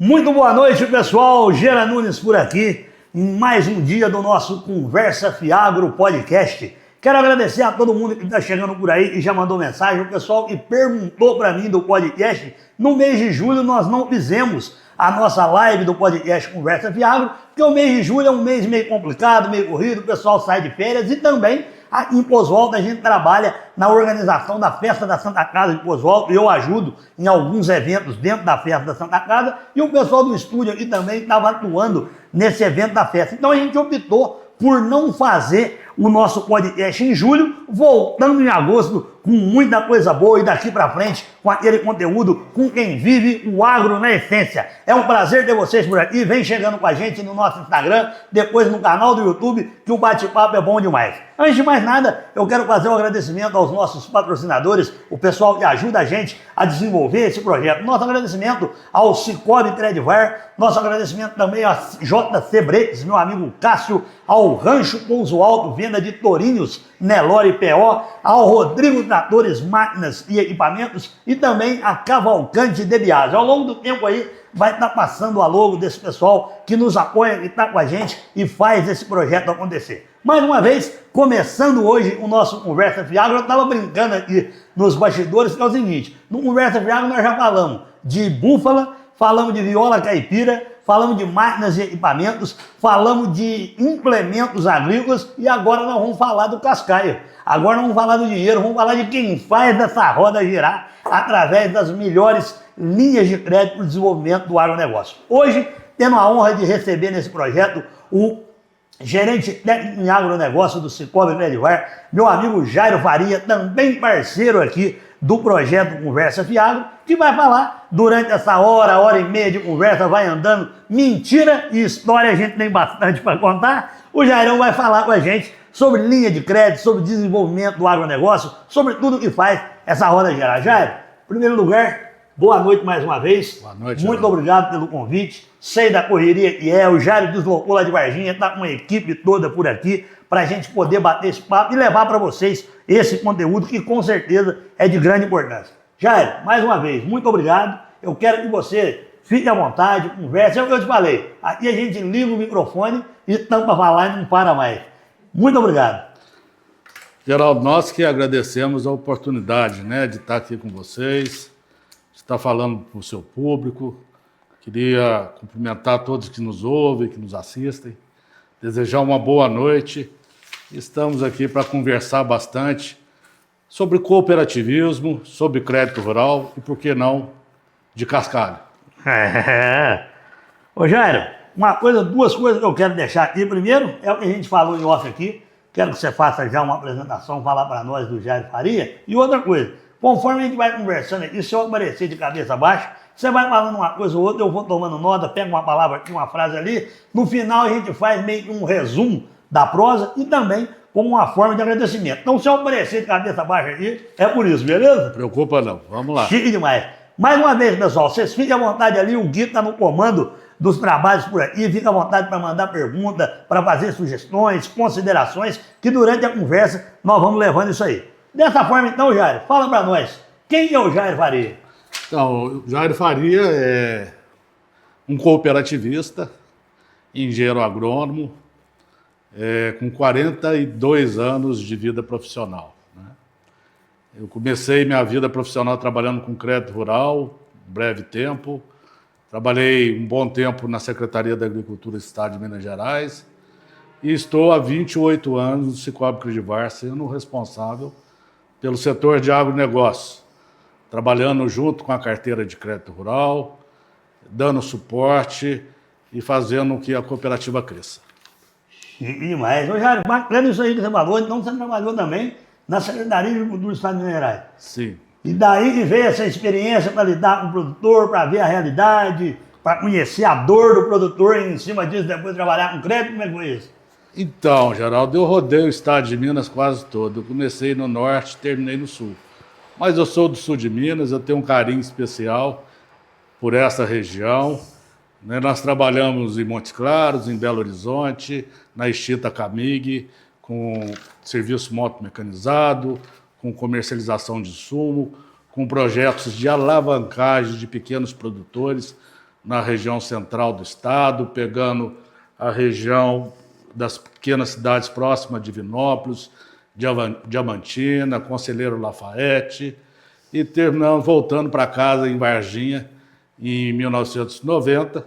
Muito boa noite, pessoal. Gera Nunes por aqui, em mais um dia do nosso Conversa Fiagro Podcast. Quero agradecer a todo mundo que está chegando por aí e já mandou mensagem. O pessoal que perguntou para mim do podcast. No mês de julho nós não fizemos a nossa live do podcast Conversa Fiagro, porque o mês de julho é um mês meio complicado, meio corrido, o pessoal sai de férias e também aqui em Poço Alto a gente trabalha na organização da Festa da Santa Casa de Poço Alto. Eu ajudo em alguns eventos dentro da Festa da Santa Casa e o pessoal do estúdio aqui também estava atuando nesse evento da festa. Então a gente optou por não fazer o nosso podcast em julho, voltando em agosto com muita coisa boa e daqui para frente com aquele conteúdo com quem vive o agro na essência. É um prazer ter vocês por aqui. Vem chegando com a gente no nosso Instagram, depois no canal do YouTube, que o bate-papo é bom demais. Antes de mais nada, eu quero fazer um agradecimento aos nossos patrocinadores, o pessoal que ajuda a gente a desenvolver esse projeto. Nosso agradecimento ao Cicobi Credivar, nosso agradecimento também a JC Bretes, meu amigo Cássio, ao Rancho Pouso Alto, venda de tourinhos, Nelore PO, ao Rodrigo Tratores, Máquinas e Equipamentos e também a Cavalcante de Biase. Ao longo do tempo aí vai estar passando a logo desse pessoal que nos apoia, que está com a gente e faz esse projeto acontecer. Mais uma vez, começando hoje o nosso Conversa Fiagro, eu estava brincando aqui nos bastidores, que é o seguinte, no Conversa Fiagro nós já falamos de búfala, falamos de viola caipira, falamos de máquinas e equipamentos, falamos de implementos agrícolas e agora nós vamos falar do cascaio. Agora nós vamos falar do dinheiro, vamos falar de quem faz essa roda girar através das melhores linhas de crédito para o desenvolvimento do agronegócio. Hoje, tendo a honra de receber nesse projeto o gerente técnico em agronegócio do Cicobi Credivar, meu amigo Jairo Faria, também parceiro aqui do projeto Conversa Fiagro, que vai falar durante essa hora e meia de conversa, vai andando, mentira e história, a gente tem bastante para contar. O Jairão vai falar com a gente sobre linha de crédito, sobre desenvolvimento do agronegócio, sobre tudo que faz essa roda girar. Jairo, em primeiro lugar, boa noite mais uma vez. Boa noite. Muito obrigado pelo convite. Sei da correria que é, o Jairo deslocou lá de Varginha, está com uma equipe toda por aqui para a gente poder bater esse papo e levar para vocês esse conteúdo que com certeza é de grande importância. Jairo, mais uma vez, muito obrigado. Eu quero que você fique à vontade, converse. É o que eu te falei. Aqui a gente liga o microfone e estamos para falar e não para mais. Muito obrigado. Geraldo, nós que agradecemos a oportunidade, de estar aqui com vocês, de estar falando para o seu público. Queria cumprimentar todos que nos ouvem, que nos assistem, desejar uma boa noite. Estamos aqui para conversar bastante sobre cooperativismo, sobre crédito rural e, por que não, de cascalho. Ô Jairo, duas coisas que eu quero deixar aqui. Primeiro, é o que a gente falou em off aqui. Quero que você faça já uma apresentação, falar para nós do Jairo Faria. E outra coisa, conforme a gente vai conversando aqui, se eu aparecer de cabeça baixa, você vai falando uma coisa ou outra, eu vou tomando nota, pego uma palavra aqui, uma frase ali. No final a gente faz meio que um resumo da prosa e também como uma forma de agradecimento. Então, se eu aparecer de cabeça baixa aqui, é por isso, beleza? Não preocupa não, vamos lá. Chique demais. Mais uma vez, pessoal, vocês fiquem à vontade ali, o Gui está no comando dos trabalhos por aqui, fica à vontade para mandar pergunta, para fazer sugestões, considerações, que durante a conversa nós vamos levando isso aí. Dessa forma, então, Jairo, fala para nós, quem é o Jairo Faria? Então, o Jairo Faria é um cooperativista, engenheiro agrônomo, com 42 anos de vida profissional. Eu comecei minha vida profissional trabalhando com crédito rural, breve tempo. Trabalhei um bom tempo na Secretaria da Agricultura do Estado de Minas Gerais e estou há 28 anos no Cicobi Credivar, sendo responsável pelo setor de agronegócio, trabalhando junto com a carteira de crédito rural, dando suporte e fazendo com que a cooperativa cresça. E demais. Ô Jairo, bacana isso aí que você falou, então você trabalhou também na Secretaria de Agricultura do Estado de Minas Gerais. Sim. E daí que veio essa experiência para lidar com o produtor, para ver a realidade, para conhecer a dor do produtor e em cima disso depois trabalhar com crédito, como é que foi isso? Então, Geraldo, eu rodei o estado de Minas quase todo. Eu comecei no norte, terminei no sul. Mas eu sou do sul de Minas, eu tenho um carinho especial por essa região. Nós trabalhamos em Montes Claros, em Belo Horizonte, na extinta Camig, com serviço moto-mecanizado, com comercialização de insumo, com projetos de alavancagem de pequenos produtores na região central do estado, pegando a região das pequenas cidades próximas de Divinópolis, Diamantina, Conselheiro Lafayette, e terminando voltando para casa em Varginha em 1990.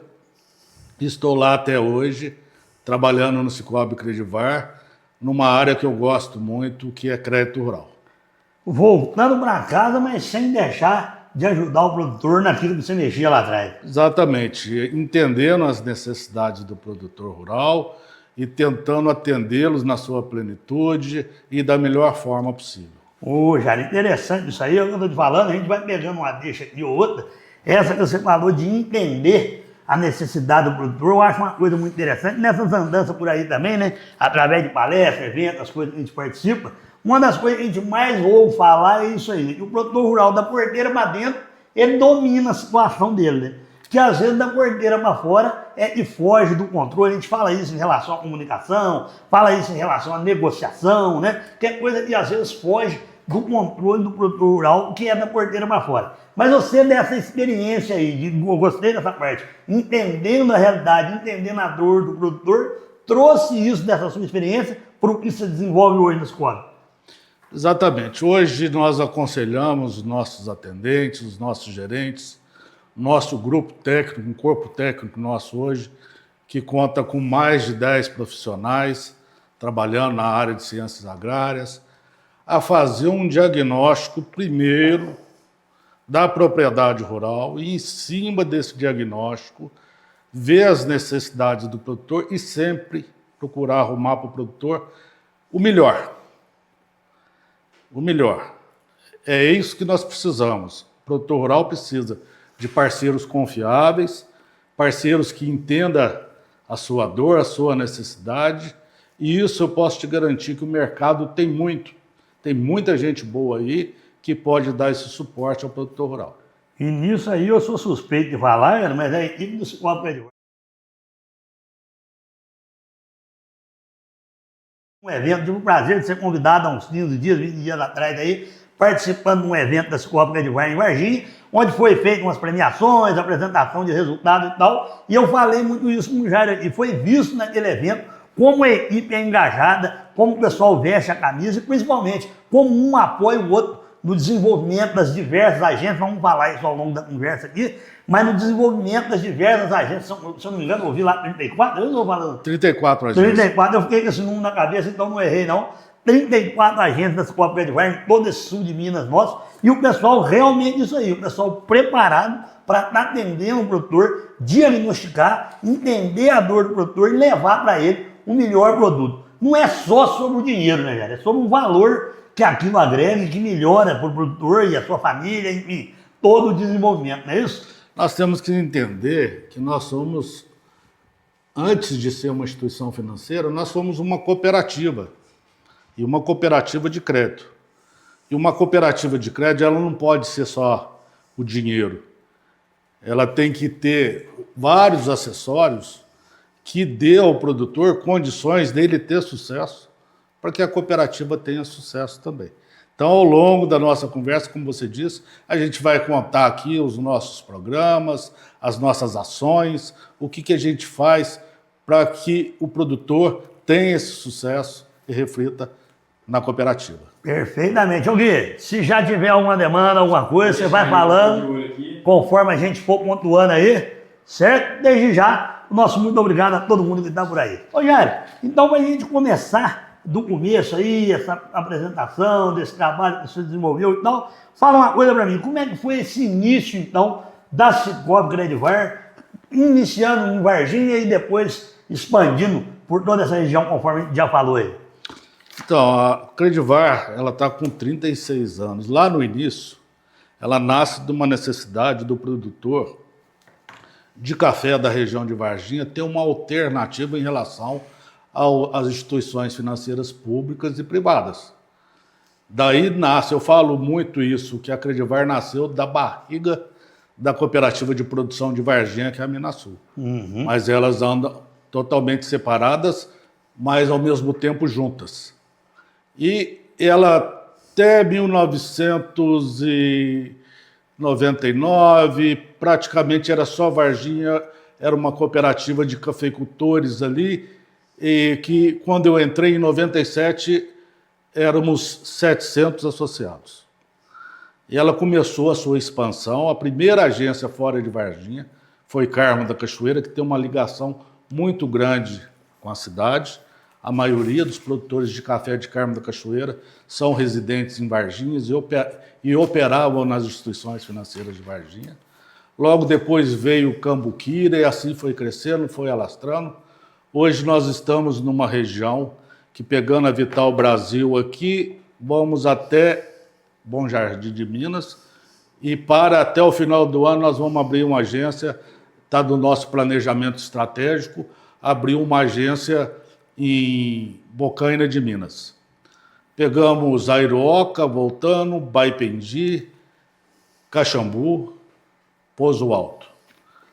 Estou lá até hoje, trabalhando no Cicobi Credivar, numa área que eu gosto muito, que é crédito rural. Voltando para casa, mas sem deixar de ajudar o produtor naquilo que você mexia lá atrás. Exatamente, entendendo as necessidades do produtor rural e tentando atendê-los na sua plenitude e da melhor forma possível. Ô, Jair, interessante isso aí, é o que eu estou te falando, a gente vai pegando uma deixa aqui ou outra, essa que você falou de entender a necessidade do produtor, eu acho uma coisa muito interessante, nessas andanças por aí também, né, através de palestras, eventos, as coisas que a gente participa, uma das coisas que a gente mais ouve falar é isso aí, que o produtor rural da porteira para dentro, ele domina a situação dele, né? Que às vezes da porteira para fora é que foge do controle. A gente fala isso em relação à comunicação, fala isso em relação à negociação, né? Que é coisa que às vezes foge do controle do produtor rural, que é da porteira para fora. Mas você dessa experiência aí, eu gostei dessa parte, entendendo a realidade, entendendo a dor do produtor, trouxe isso dessa sua experiência para o que se desenvolve hoje na escola. Exatamente. Hoje nós aconselhamos os nossos atendentes, os nossos gerentes, nosso grupo técnico, um corpo técnico nosso hoje, que conta com mais de 10 profissionais trabalhando na área de ciências agrárias, a fazer um diagnóstico primeiro da propriedade rural e, em cima desse diagnóstico, ver as necessidades do produtor e sempre procurar arrumar para o produtor o melhor. O melhor. É isso que nós precisamos. O produtor rural precisa de parceiros confiáveis, parceiros que entendam a sua dor, a sua necessidade, e isso eu posso te garantir que o mercado tem muita gente boa aí que pode dar esse suporte ao produtor rural. E nisso aí eu sou suspeito de falar, mas é a equipe do Cicobi Credivar. Um evento, tive o prazer de ser convidado há uns 15 dias, 20 dias atrás aí, participando de um evento da Cicobi Credivar em Varginha, onde foi feito umas premiações, apresentação de resultados e tal, e eu falei muito isso com o Jair aqui, foi visto naquele evento como a equipe é engajada, como o pessoal veste a camisa e principalmente como um apoia o outro no desenvolvimento das diversas agências, vamos falar isso ao longo da conversa aqui, mas no desenvolvimento das diversas agências, se eu não me engano, eu ouvi lá 34, eu estou falando? 34 agências. 34, eu fiquei com esse número na cabeça, então não errei não. 34 agências da Cicobi Credivar em todo esse sul de Minas nosso, e o pessoal realmente isso aí, o pessoal preparado para estar atendendo o produtor, diagnosticar, entender a dor do produtor e levar para ele o melhor produto. Não é só sobre o dinheiro, né, velho? É sobre o valor que aquilo agrega e que melhora para o produtor e a sua família, enfim, todo o desenvolvimento, não é isso? Nós temos que entender que nós somos, antes de ser uma instituição financeira, nós somos uma cooperativa. E uma cooperativa de crédito. E uma cooperativa de crédito, ela não pode ser só o dinheiro. Ela tem que ter vários acessórios que dê ao produtor condições dele ter sucesso, para que a cooperativa tenha sucesso também. Então, ao longo da nossa conversa, como você disse, a gente vai contar aqui os nossos programas, as nossas ações, o que a gente faz para que o produtor tenha esse sucesso e reflita na cooperativa. Perfeitamente. Ô Gui, se já tiver alguma demanda, alguma coisa, você vai falando, conforme a gente for pontuando aí, certo? Desde já, o nosso muito obrigado a todo mundo que está por aí. Ô Jair, então para a gente começar do começo aí, essa apresentação, desse trabalho que você desenvolveu e tal, fala uma coisa para mim, como é que foi esse início, então, da Cicobi Credivar, iniciando em Varginha e depois expandindo por toda essa região, conforme a gente já falou aí? Então, a Credivar, ela está com 36 anos. Lá no início, ela nasce de uma necessidade do produtor de café da região de Varginha ter uma alternativa em relação às instituições financeiras públicas e privadas. Daí nasce, eu falo muito isso, que a Credivar nasceu da barriga da cooperativa de produção de Varginha, que é a Minasul. Mas elas andam totalmente separadas, mas ao mesmo tempo juntas. E ela até 1990 99, praticamente era só Varginha, era uma cooperativa de cafeicultores ali, e que quando eu entrei em 97, éramos 700 associados. E ela começou a sua expansão, a primeira agência fora de Varginha foi Carmo da Cachoeira, que tem uma ligação muito grande com a cidade. A maioria dos produtores de café de Carmo da Cachoeira são residentes em Varginha e operavam nas instituições financeiras de Varginha. Logo depois veio Cambuquira e assim foi crescendo, foi alastrando. Hoje nós estamos numa região que, pegando a Vital Brasil aqui, vamos até Bom Jardim de Minas e até o final do ano nós vamos abrir uma agência, está no nosso planejamento estratégico, abrir uma agência em Bocaina de Minas. Pegamos Airoca, voltando, Baipendi, Caxambu, Pouso Alto,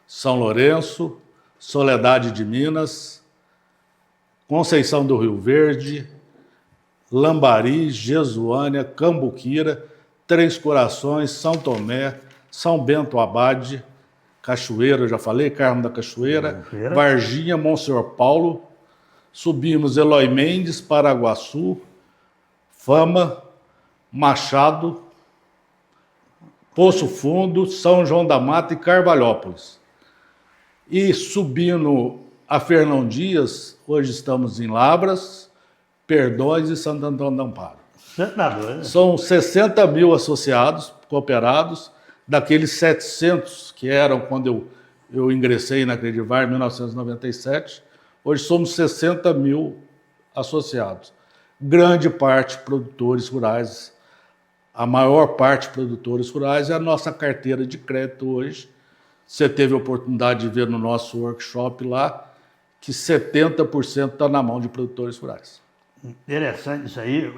São Lourenço, Soledade de Minas, Conceição do Rio Verde, Lambari, Jesuânia, Cambuquira, Três Corações, São Tomé, São Bento Abade, Cachoeira, já falei, Carmo da Cachoeira, Varginha, Monsenhor Paulo, subimos Eloy Mendes, Paraguaçu, Fama, Machado, Poço Fundo, São João da Mata e Carvalhópolis. E subindo a Fernão Dias, hoje estamos em Lavras, Perdões e Santo Antônio do Amparo. São 60 mil associados, cooperados, daqueles 700 que eram quando eu ingressei na Credivar em 1997, hoje somos 60 mil associados. Grande parte produtores rurais, a maior parte produtores rurais é a nossa carteira de crédito hoje. Você teve a oportunidade de ver no nosso workshop lá que 70% está na mão de produtores rurais. Interessante isso aí.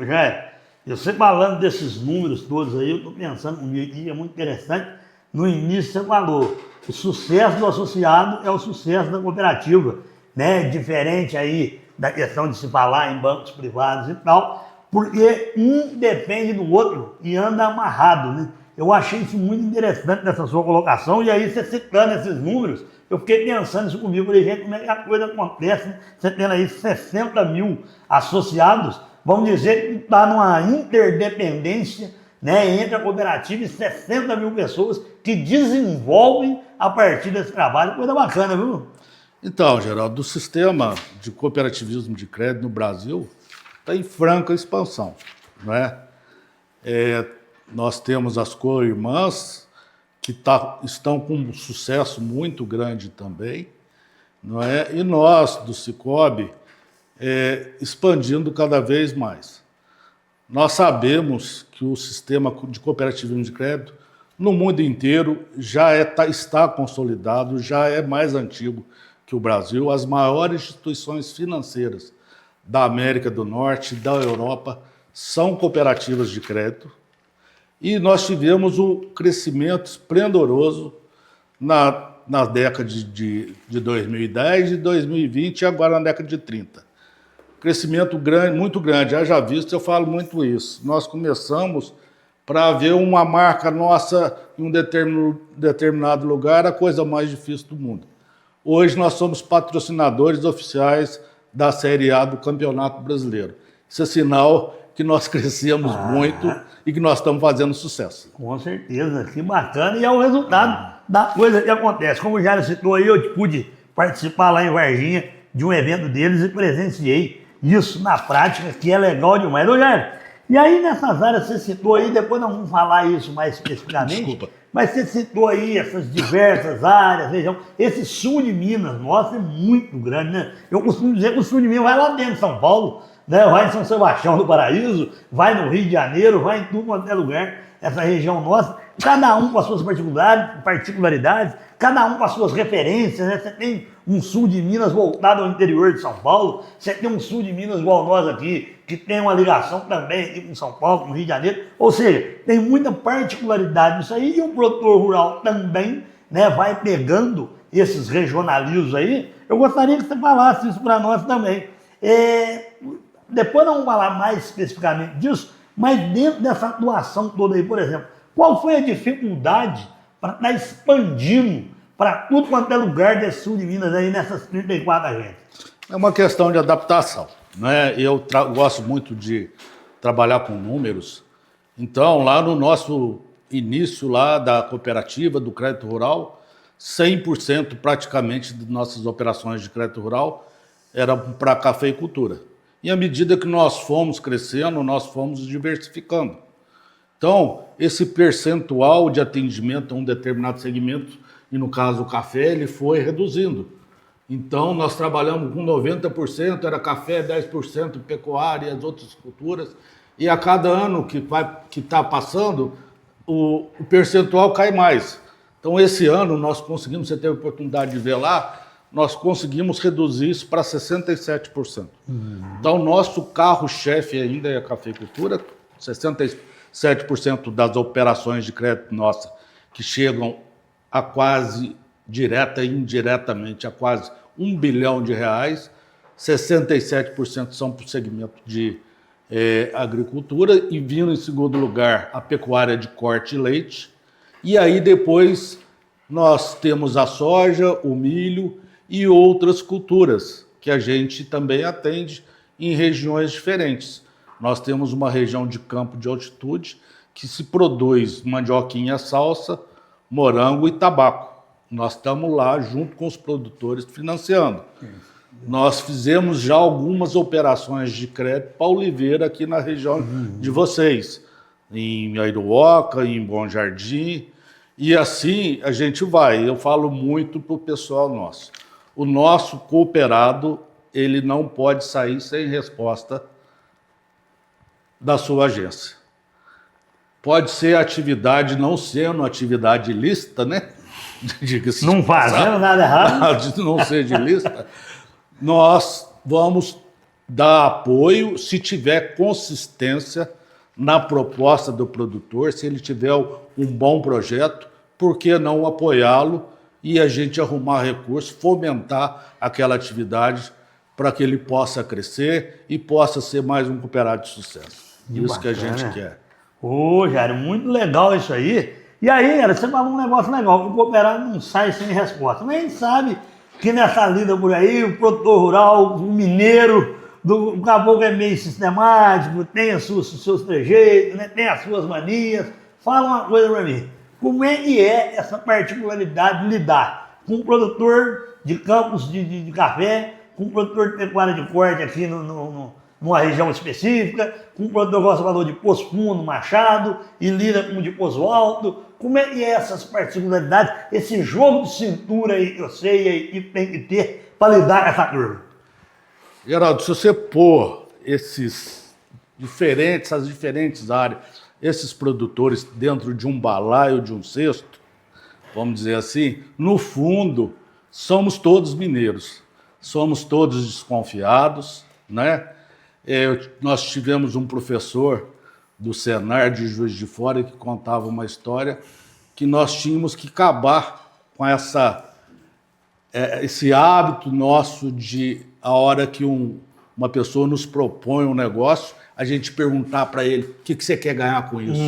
Já você falando desses números todos aí, eu estou pensando comigo aqui, é muito interessante. No início você falou, o sucesso do associado é o sucesso da cooperativa, né? Diferente aí da questão de se falar em bancos privados e tal, porque um depende do outro e anda amarrado, né? Eu achei isso muito interessante nessa sua colocação, e aí você citando esses números, eu fiquei pensando isso comigo, falei, gente, como é que a coisa acontece, né? Você tendo aí 60 mil associados, vamos dizer que está numa interdependência, né, entre a cooperativa e 60 mil pessoas que desenvolvem a partir desse trabalho, coisa bacana, viu? Então, Geraldo, o sistema de cooperativismo de crédito no Brasil está em franca expansão, não é? Nós temos as co-irmãs que estão com um sucesso muito grande também, não é? E nós, do Sicob, expandindo cada vez mais. Nós sabemos que o sistema de cooperativismo de crédito no mundo inteiro já está consolidado, já é mais antigo que o Brasil. As maiores instituições financeiras da América do Norte, da Europa, são cooperativas de crédito. E nós tivemos um crescimento esplendoroso na década de 2010 e 2020 e agora na década de 30. Crescimento grande, muito grande, haja visto, eu falo muito isso. Nós começamos para ver uma marca nossa em um determinado lugar, a coisa mais difícil do mundo. Hoje nós somos patrocinadores oficiais da Série A do Campeonato Brasileiro. Isso é sinal que nós crescemos muito e que nós estamos fazendo sucesso. Com certeza, que bacana. E é o resultado da coisa que acontece. Como o Jairo citou aí, eu pude participar lá em Varginha de um evento deles e presenciei isso na prática, que é legal demais. Ô, Jairo, e aí nessas áreas você citou aí, depois nós vamos falar isso mais especificamente. Desculpa. Mas você citou aí essas diversas áreas, vejam, esse sul de Minas, nossa, é muito grande, né? Eu costumo dizer que o sul de Minas vai lá dentro de São Paulo, né? Vai em São Sebastião do Paraíso, vai no Rio de Janeiro, vai em tudo quanto é lugar, essa região nossa, cada um com as suas particularidades, cada um com as suas referências, né? Você tem um sul de Minas voltado ao interior de São Paulo, você tem um sul de Minas igual nós aqui, que tem uma ligação também aqui com São Paulo, com o Rio de Janeiro, ou seja, tem muita particularidade nisso aí, e o produtor rural também, né, vai pegando esses regionalismos aí. Eu gostaria que você falasse isso para nós também. Depois nós vamos falar mais especificamente disso, mas dentro dessa atuação toda aí, por exemplo, Qual foi a dificuldade para estar expandindo para tudo quanto é lugar desse sul de Minas aí, nessas 34 agências? É uma questão de adaptação, né? Eu gosto muito de trabalhar com números. Então, lá no nosso início lá da cooperativa, do crédito rural, 100% praticamente de nossas operações de crédito rural eram para cafeicultura. E à medida que nós fomos crescendo, nós fomos diversificando. Então, esse percentual de atendimento a um determinado segmento, e no caso o café, ele foi reduzindo. Então, nós trabalhamos com 90%, era café, 10% pecuária e as outras culturas. E a cada ano que está passando, o percentual cai mais. Então, esse ano, nós conseguimos, você teve a oportunidade de ver lá, nós conseguimos reduzir isso para 67%. Então, nosso carro-chefe ainda é a cafeicultura, 67% das operações de crédito nossa, que chegam a quase, direta e indiretamente, a quase R$1 bilhão, 67% são para o segmento de agricultura, e vindo em segundo lugar a pecuária de corte e leite. E aí depois nós temos a soja, o milho e outras culturas que a gente também atende em regiões diferentes. Nós temos uma região de campo de altitude que se produz mandioquinha salsa, morango e tabaco. Nós estamos lá junto com os produtores financiando. Nós fizemos já algumas operações de crédito para oliveira aqui na região de vocês, em Airuoca, em Bom Jardim, e assim a gente vai. Eu falo muito para o pessoal nosso. O nosso cooperado, ele não pode sair sem resposta da sua agência. Pode ser atividade, não sendo atividade ilícita, né? Não fazendo nada errado. De não ser de lista, nós vamos dar apoio se tiver consistência na proposta do produtor, se ele tiver um bom projeto, por que não apoiá-lo e a gente arrumar recursos, fomentar aquela atividade para que ele possa crescer e possa ser mais um cooperado de sucesso. Isso que a gente quer. Ô, Jairo, muito legal isso aí. E aí, cara, você falou um negócio legal, que o cooperado não sai sem resposta. Mas a gente sabe que nessa lida por aí, o produtor rural, o mineiro, o caboclo é meio sistemático, tem os seus trejeitos, né, tem as suas manias. Fala uma coisa para mim, como é que é essa particularidade de lidar com um produtor de campos de café, com um produtor de pecuária de corte aqui numa região específica, com um produtor, como você falou, de Poço Fundo, Machado, e lida com o de Poço Alto? Como é que é essas particularidades, esse jogo de cintura aí que eu sei aí que tem que ter para lidar com essa curva? Geraldo, se você pôr essas diferentes áreas, esses produtores dentro de um balaio, de um cesto, vamos dizer assim, no fundo, somos todos mineiros, somos todos desconfiados, né? Nós tivemos um professor do Senar de Juiz de Fora que contava uma história que nós tínhamos que acabar com esse hábito nosso de, a hora que uma pessoa nos propõe um negócio, a gente perguntar para ele, o que você quer ganhar com isso?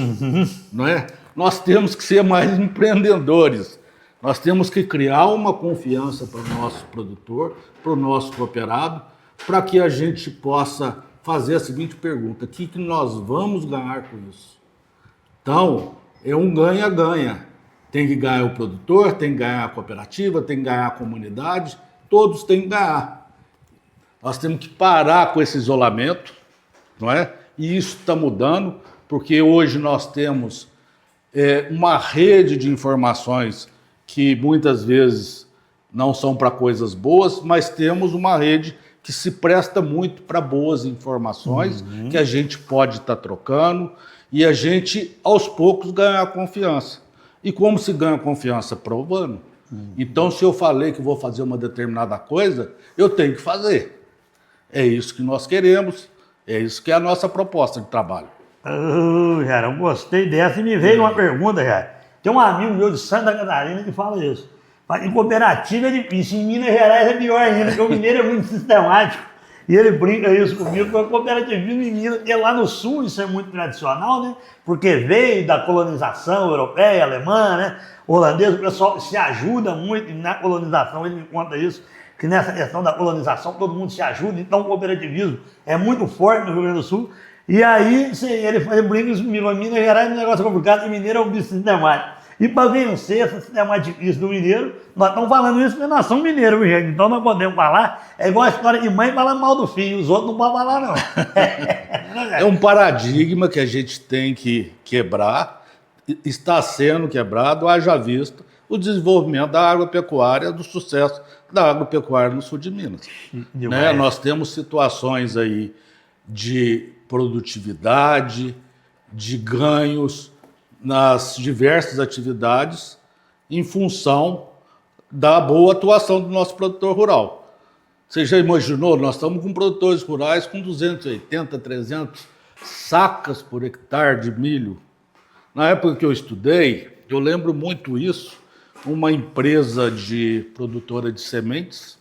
Não é? Nós temos que ser mais empreendedores. Nós temos que criar uma confiança para o nosso produtor, para o nosso cooperado, para que a gente possa fazer a seguinte pergunta: o que nós vamos ganhar com isso? Então, é um ganha-ganha. Tem que ganhar o produtor, tem que ganhar a cooperativa, tem que ganhar a comunidade, todos têm que ganhar. Nós temos que parar com esse isolamento, não é? E isso está mudando, porque hoje nós temos uma rede de informações que muitas vezes não são para coisas boas, mas temos uma rede que se presta muito para boas informações, que a gente pode estar trocando e a gente, aos poucos, ganhar confiança. E como se ganha confiança? Provando. Então, se eu falei que vou fazer uma determinada coisa, eu tenho que fazer. É isso que nós queremos, é isso que é a nossa proposta de trabalho. Jair, eu gostei dessa e me veio uma pergunta, Jair. Tem um amigo meu de Santa Catarina que fala isso. Em cooperativa é difícil, em Minas Gerais é pior ainda, porque o mineiro é muito sistemático. E ele brinca isso comigo, porque o cooperativismo em Minas, porque lá no sul isso é muito tradicional, né? Porque veio da colonização europeia, alemã, né? Holandesa, o pessoal se ajuda muito e na colonização, ele me conta isso, que nessa questão da colonização todo mundo se ajuda, então o cooperativismo é muito forte no Rio Grande do Sul. E aí ele brinca isso comigo, em Minas Gerais é um negócio complicado, e mineiro é um bicho sistemático. E para vencer essa sistemática do mineiro, nós estamos falando isso porque nós somos mineiros, viu, gente? Então nós podemos falar, é igual a história de mãe falar mal do filho, os outros não podem falar, não. É um paradigma que a gente tem que quebrar, está sendo quebrado, haja visto o desenvolvimento da agropecuária, do sucesso da agropecuária no sul de Minas. Né? Nós temos situações aí de produtividade, de ganhos nas diversas atividades em função da boa atuação do nosso produtor rural. Você já imaginou? Nós estamos com produtores rurais com 280, 300 sacas por hectare de milho. Na época que eu estudei, eu lembro muito isso, uma empresa de produtora de sementes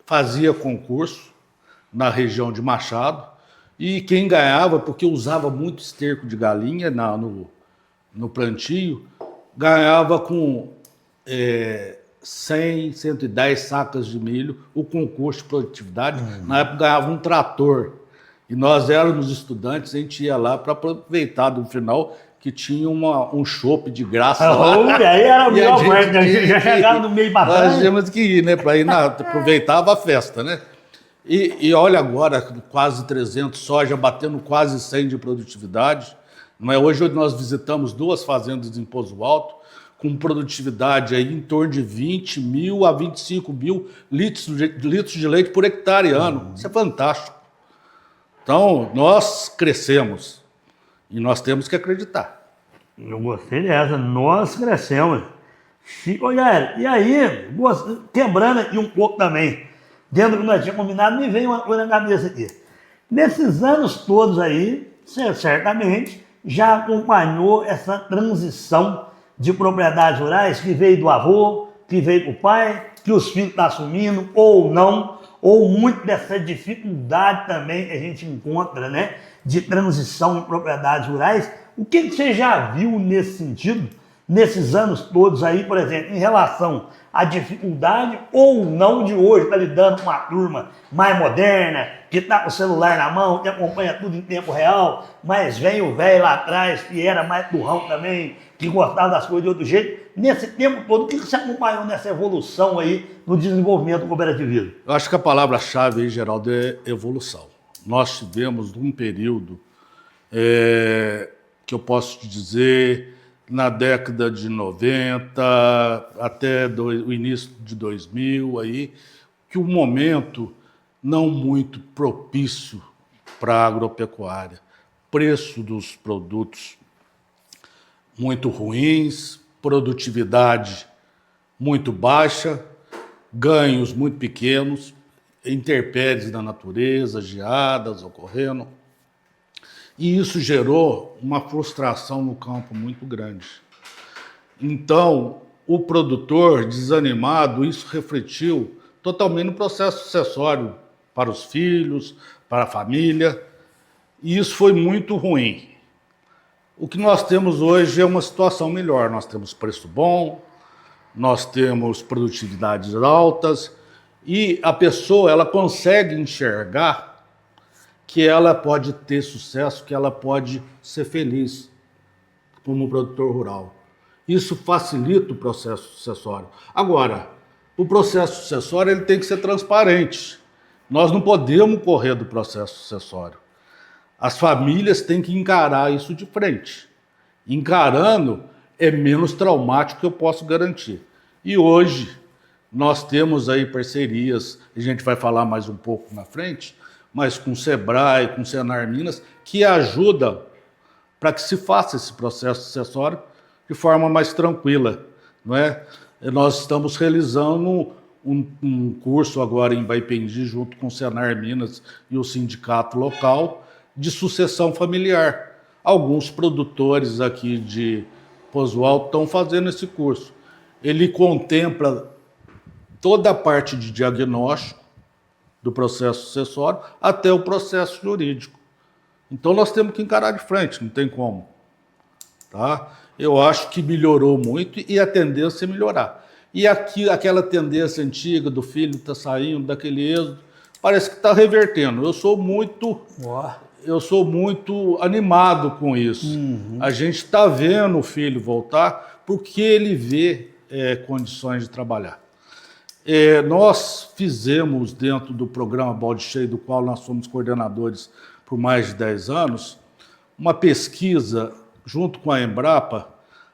fazia concurso na região de Machado e quem ganhava, porque usava muito esterco de galinha no plantio, ganhava com 100, 110 sacas de milho o concurso de produtividade. Na época ganhava um trator. E nós éramos estudantes, a gente ia lá para aproveitar do final que tinha um chopp de graça lá. E aí era o melhor gente parte, já chegava no meio para trás. Nós tínhamos que ir, né? Para ir aproveitava a festa, né? E olha agora, quase 300, soja batendo quase 100 de produtividade. Não é? Hoje nós visitamos 2 fazendas em Poço Alto, com produtividade aí em torno de 20 mil a 25 mil litros de leite por hectare ano. Isso é fantástico. Então, nós crescemos e nós temos que acreditar. Eu gostei dessa, nós crescemos. Chico, e aí, quebrando aqui um pouco também, dentro do que nós tínhamos combinado, me veio uma coisa na cabeça aqui. Nesses anos todos aí, você certamente já acompanhou essa transição de propriedades rurais que veio do avô, que veio do pai, que os filhos estão assumindo ou não, ou muito dessa dificuldade também que a gente encontra, né, de transição em propriedades rurais. O que você já viu nesse sentido, nesses anos todos aí, por exemplo, em relação à dificuldade ou não de hoje estar lidando com uma turma mais moderna, que está com o celular na mão, que acompanha tudo em tempo real, mas vem o velho lá atrás, que era mais turrão também, que gostava das coisas de outro jeito. Nesse tempo todo, o que você acompanhou nessa evolução aí no desenvolvimento do cooperativismo? Eu acho que a palavra-chave aí, Geraldo, é evolução. Nós tivemos um período que eu posso te dizer, na década de 90 até o início de 2000, aí, que um momento não muito propício para a agropecuária. Preço dos produtos muito ruins, produtividade muito baixa, ganhos muito pequenos, intempéries da natureza, geadas ocorrendo. E isso gerou uma frustração no campo muito grande. Então, o produtor desanimado, isso refletiu totalmente no processo sucessório para os filhos, para a família, e isso foi muito ruim. O que nós temos hoje é uma situação melhor. Nós temos preço bom, nós temos produtividades altas, e a pessoa ela consegue enxergar que ela pode ter sucesso, que ela pode ser feliz como produtor rural. Isso facilita o processo sucessório. Agora, o processo sucessório ele tem que ser transparente. Nós não podemos correr do processo sucessório. As famílias têm que encarar isso de frente. Encarando é menos traumático que eu posso garantir. E hoje nós temos aí parcerias, a gente vai falar mais um pouco na frente, mas com o Sebrae, com o Senar Minas, que ajudam para que se faça esse processo sucessório de forma mais tranquila, não é? Nós estamos realizando um curso agora em Baipendi, junto com o Senar Minas e o sindicato local, de sucessão familiar. Alguns produtores aqui de Poço Alto estão fazendo esse curso. Ele contempla toda a parte de diagnóstico, do processo sucessório até o processo jurídico. Então nós temos que encarar de frente, não tem como. Tá? Eu acho que melhorou muito e a tendência é melhorar. E aqui, aquela tendência antiga do filho está saindo daquele êxodo, parece que está revertendo. Eu sou muito animado com isso. A gente está vendo o filho voltar porque ele vê condições de trabalhar. Nós fizemos dentro do programa Balde Cheio, do qual nós somos coordenadores por mais de 10 anos, uma pesquisa junto com a Embrapa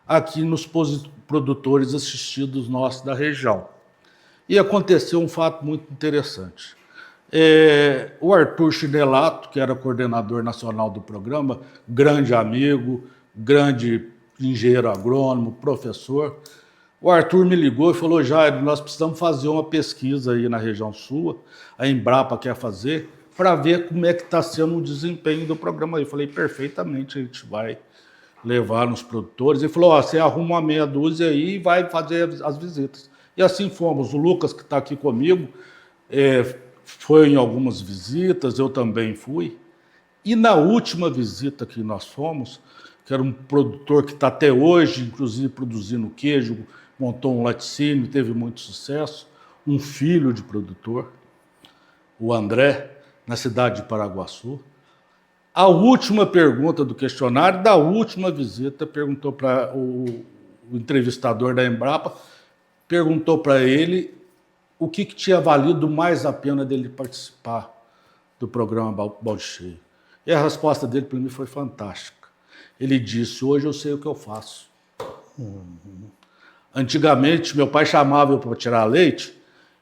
aqui nos produtores assistidos nossos da região. E aconteceu um fato muito interessante. O Arthur Chinelato, que era coordenador nacional do programa, grande amigo, grande engenheiro agrônomo, professor, o Arthur me ligou e falou: Jair, nós precisamos fazer uma pesquisa aí na região sua, a Embrapa quer fazer, para ver como é que está sendo o desempenho do programa aí. Eu falei: perfeitamente, a gente vai levar nos produtores. Ele falou: você arruma uma meia dúzia aí e vai fazer as visitas. E assim fomos. O Lucas, que está aqui comigo, foi em algumas visitas, eu também fui. E na última visita que nós fomos, que era um produtor que está até hoje, inclusive produzindo queijo, montou um laticínio, teve muito sucesso, um filho de produtor, o André, na cidade de Paraguaçu. A última pergunta do questionário, da última visita, perguntou para o entrevistador da Embrapa, perguntou para ele o que tinha valido mais a pena dele participar do programa Balde Cheio. E a resposta dele para mim foi fantástica. Ele disse: hoje eu sei o que eu faço. Antigamente, meu pai chamava eu para tirar leite,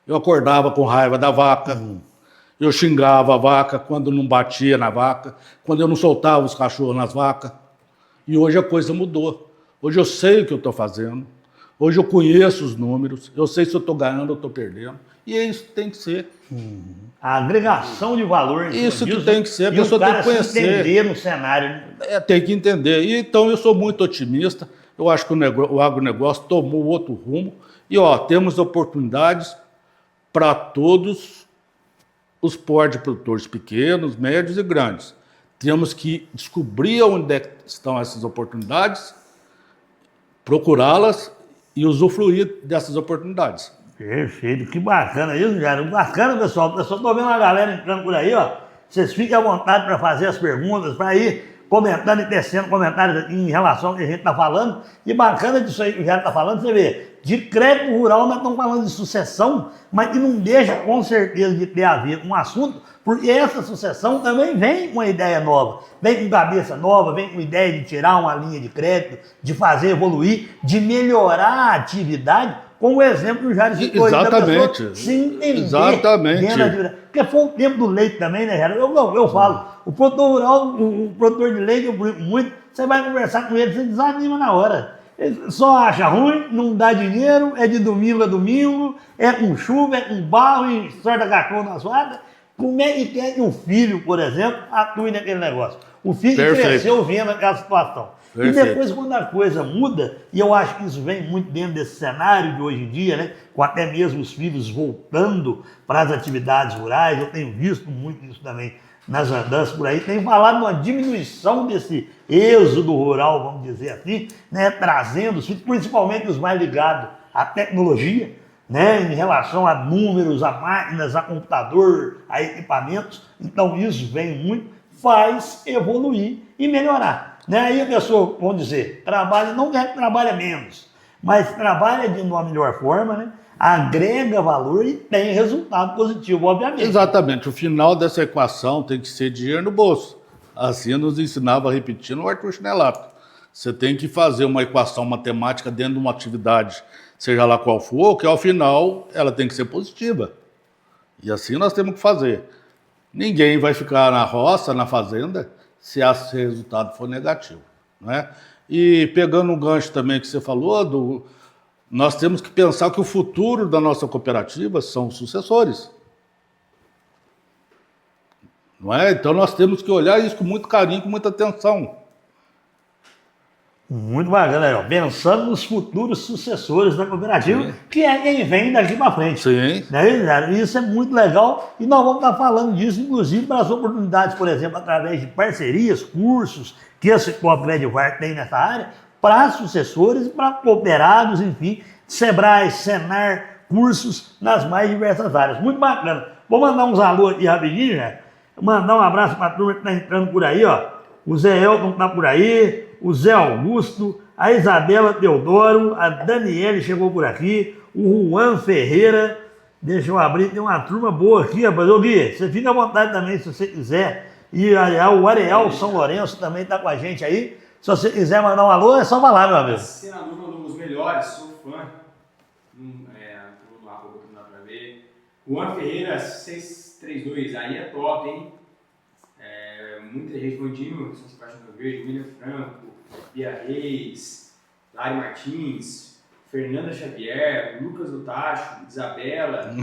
eu acordava com raiva da vaca, eu xingava a vaca quando não batia na vaca, quando eu não soltava os cachorros nas vacas. E hoje a coisa mudou. Hoje eu sei o que eu estou fazendo, hoje eu conheço os números, eu sei se eu estou ganhando ou estou perdendo. E é isso que tem que ser. A agregação de valor. Isso que tem que ser, a pessoa tem que conhecer. Entender no cenário. Tem que entender. E, então eu sou muito otimista. Eu acho que o agronegócio tomou outro rumo. E temos oportunidades para todos os portos de produtores pequenos, médios e grandes. Temos que descobrir onde estão essas oportunidades, procurá-las e usufruir dessas oportunidades. Perfeito, que bacana isso, Jair. Bacana, pessoal. Eu só estou vendo uma galera entrando por aí, Vocês fiquem à vontade para fazer as perguntas, para ir comentando e tecendo comentários em relação ao que a gente está falando. E bacana disso aí que o Jair está falando, você vê, de crédito rural nós estamos falando de sucessão, mas que não deixa com certeza de ter a ver com o assunto, porque essa sucessão também vem com uma ideia nova, vem com cabeça nova, vem com ideia de tirar uma linha de crédito, de fazer evoluir, de melhorar a atividade, como o exemplo que o Jair citou. Exatamente. Se entender. Exatamente. Porque foi o tempo do leite também, né, Jair? Eu falo, o produtor rural, o produtor de leite, eu brinco muito, você vai conversar com ele, você desanima na hora. Ele só acha ruim, não dá dinheiro, é de domingo a domingo, é com chuva, é com barro e sorta cachorro na suada. Como é que quer que um filho, por exemplo, atue naquele negócio? O filho cresceu vendo aquela situação. Perfeito. E depois, quando a coisa muda, e eu acho que isso vem muito dentro desse cenário de hoje em dia, né, com até mesmo os filhos voltando para as atividades rurais, eu tenho visto muito isso também nas andanças por aí, tem falado uma diminuição desse êxodo rural, vamos dizer assim, né, trazendo os filhos, principalmente os mais ligados à tecnologia, né, em relação a números, a máquinas, a computador, a equipamentos. Então isso vem muito, faz evoluir e melhorar. Né? Aí a pessoa, vamos dizer, trabalha, não é que trabalha menos, mas trabalha de uma melhor forma, né? Agrega valor e tem resultado positivo, obviamente. Exatamente. O final dessa equação tem que ser dinheiro no bolso. Assim nos ensinava repetindo o Arthur Chinelato. Você tem que fazer uma equação matemática dentro de uma atividade, seja lá qual for, que ao final ela tem que ser positiva. E assim nós temos que fazer. Ninguém vai ficar na roça, na fazenda, se esse resultado for negativo. Né? E pegando um gancho também que você falou, nós temos que pensar que o futuro da nossa cooperativa são os sucessores. Não é? Então nós temos que olhar isso com muito carinho, com muita atenção. Muito bacana, aí, ó. Pensando nos futuros sucessores da cooperativa, que é quem vem daqui para frente. Sim. Né? Isso é muito legal e nós vamos estar falando disso, inclusive, para as oportunidades, por exemplo, através de parcerias, cursos que a Cicobi Credivar tem nessa área, para sucessores, para cooperados, enfim, Sebrae, Senar, cursos nas mais diversas áreas. Muito bacana. Vou mandar uns alô aqui rapidinho, né? Mandar um abraço para a turma que está entrando por aí, ó. O Zé Elton está por aí, o Zé Augusto, a Isabela Teodoro, a Daniele chegou por aqui, o Juan Ferreira. Deixa eu abrir, tem uma turma boa aqui, rapaz. Ô Gui, você fica à vontade também, se você quiser. E o Areal São Lourenço também está com a gente aí. Se você quiser mandar um alô, é só falar, meu amigo. Senador mandou os melhores, sou fã. Lá, vou botar pra ver. Juan Ferreira 632, aí é top, hein? Muita gente, Vandinho, São Sebastião do Verde, William Franco, Bia Reis, Lari Martins, Fernanda Xavier, Lucas do Tacho, Isabela,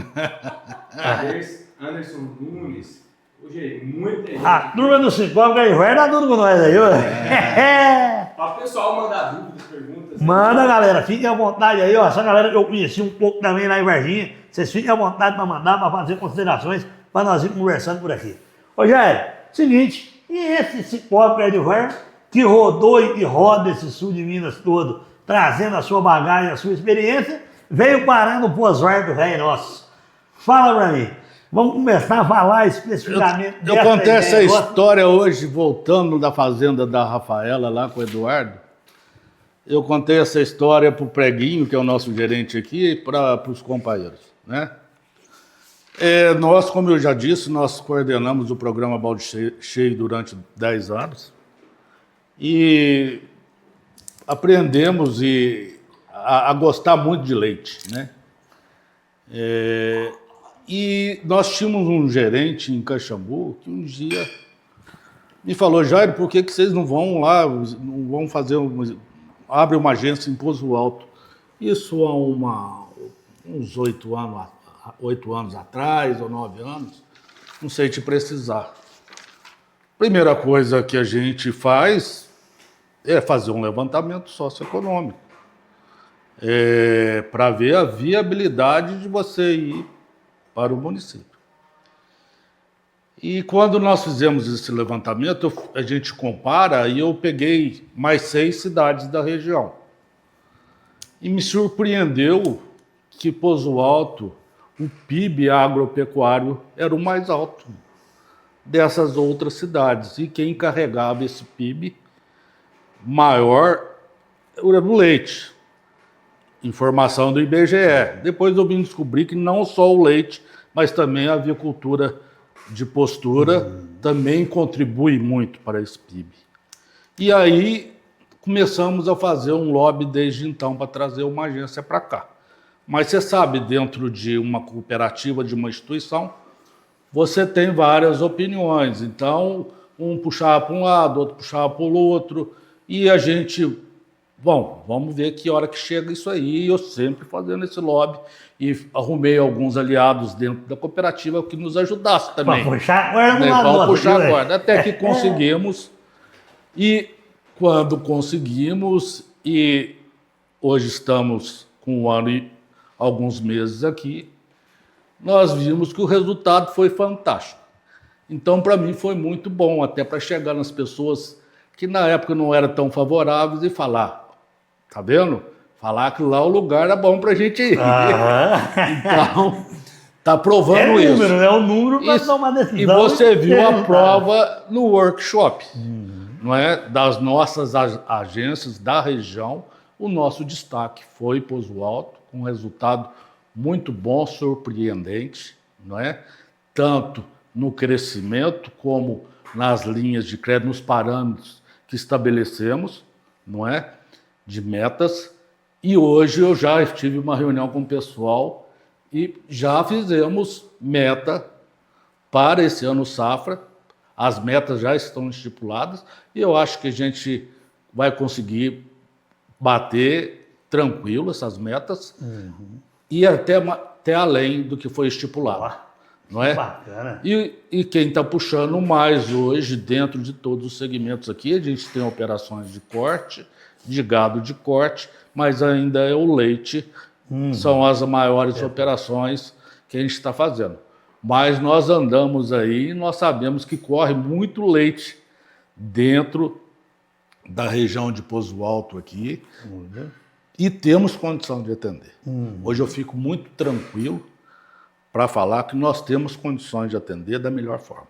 Anderson Nunes. Hoje, muita gente. A turma do Cicobi Credivar tá tudo com nós aí, ó. Para o pessoal mandar dúvidas, perguntas. Manda, galera, fiquem à vontade aí, ó. Essa galera que eu conheci um pouco também lá em Varginha, vocês fiquem à vontade para mandar, para fazer considerações, para nós ir conversando por aqui. Ô, Jair, seguinte, e esse Cicobi Credivar que rodou e que roda esse sul de Minas todo, trazendo a sua bagagem, a sua experiência, veio parar no Poçoar do Velho Nosso. Fala pra mim. Vamos começar a falar especificamente Eu contei essa história hoje, voltando da fazenda da Rafaela, lá com o Eduardo. Eu contei essa história para o Preguinho, que é o nosso gerente aqui, e para os companheiros, né? Nós, como eu já disse, nós coordenamos o programa Balde Cheio durante 10 anos e aprendemos a gostar muito de leite, né? E nós tínhamos um gerente em Caxambu que um dia me falou: Jair, por que vocês não vão lá, não vão fazer, abre uma agência em Poço Alto? Isso há uns 8 anos atrás, ou 9 anos, não sei te precisar. Primeira coisa que a gente faz é fazer um levantamento socioeconômico, para ver a viabilidade de você ir para o município. E quando nós fizemos esse levantamento, a gente compara, e eu peguei mais 6 cidades da região. E me surpreendeu que Poço Alto, o PIB agropecuário era o mais alto dessas outras cidades. E quem carregava esse PIB maior era o leite. Informação do IBGE. Depois eu vim descobrir que não só o leite, mas também a avicultura de postura também contribui muito para esse PIB. E aí começamos a fazer um lobby desde então para trazer uma agência para cá. Mas você sabe, dentro de uma cooperativa, de uma instituição, você tem várias opiniões. Então, um puxava para um lado, outro puxava para o outro, e a gente... Bom, vamos ver que hora que chega isso aí. Eu sempre fazendo esse lobby e arrumei alguns aliados dentro da cooperativa que nos ajudassem também. Para puxar a corda, Para puxar a corda, até que conseguimos. E quando conseguimos, e hoje estamos com 1 ano e alguns meses aqui, nós vimos que o resultado foi fantástico. Então, para mim, foi muito bom, até para chegar nas pessoas que na época não eram tão favoráveis e falar... Tá vendo? Falar que lá o lugar era bom pra gente ir. Então, tá provando isso. É o número para tomar decisão. E você viu a prova no workshop, não é? Das nossas agências da região. O nosso destaque foi Poço Alto, com um resultado muito bom, surpreendente, não é? Tanto no crescimento como nas linhas de crédito, nos parâmetros que estabelecemos, não é? De metas, e hoje eu já tive uma reunião com o pessoal e já fizemos meta para esse ano safra, as metas já estão estipuladas e eu acho que a gente vai conseguir bater tranquilo essas metas e até além do que foi estipulado. não é? Bacana. E quem está puxando mais hoje, dentro de todos os segmentos aqui, a gente tem operações de corte, de gado de corte, mas ainda é o leite, são as maiores operações que a gente está fazendo. Mas nós andamos aí e nós sabemos que corre muito leite dentro da região de Poço Alto aqui e temos condição de atender. Hoje eu fico muito tranquilo para falar que nós temos condições de atender da melhor forma.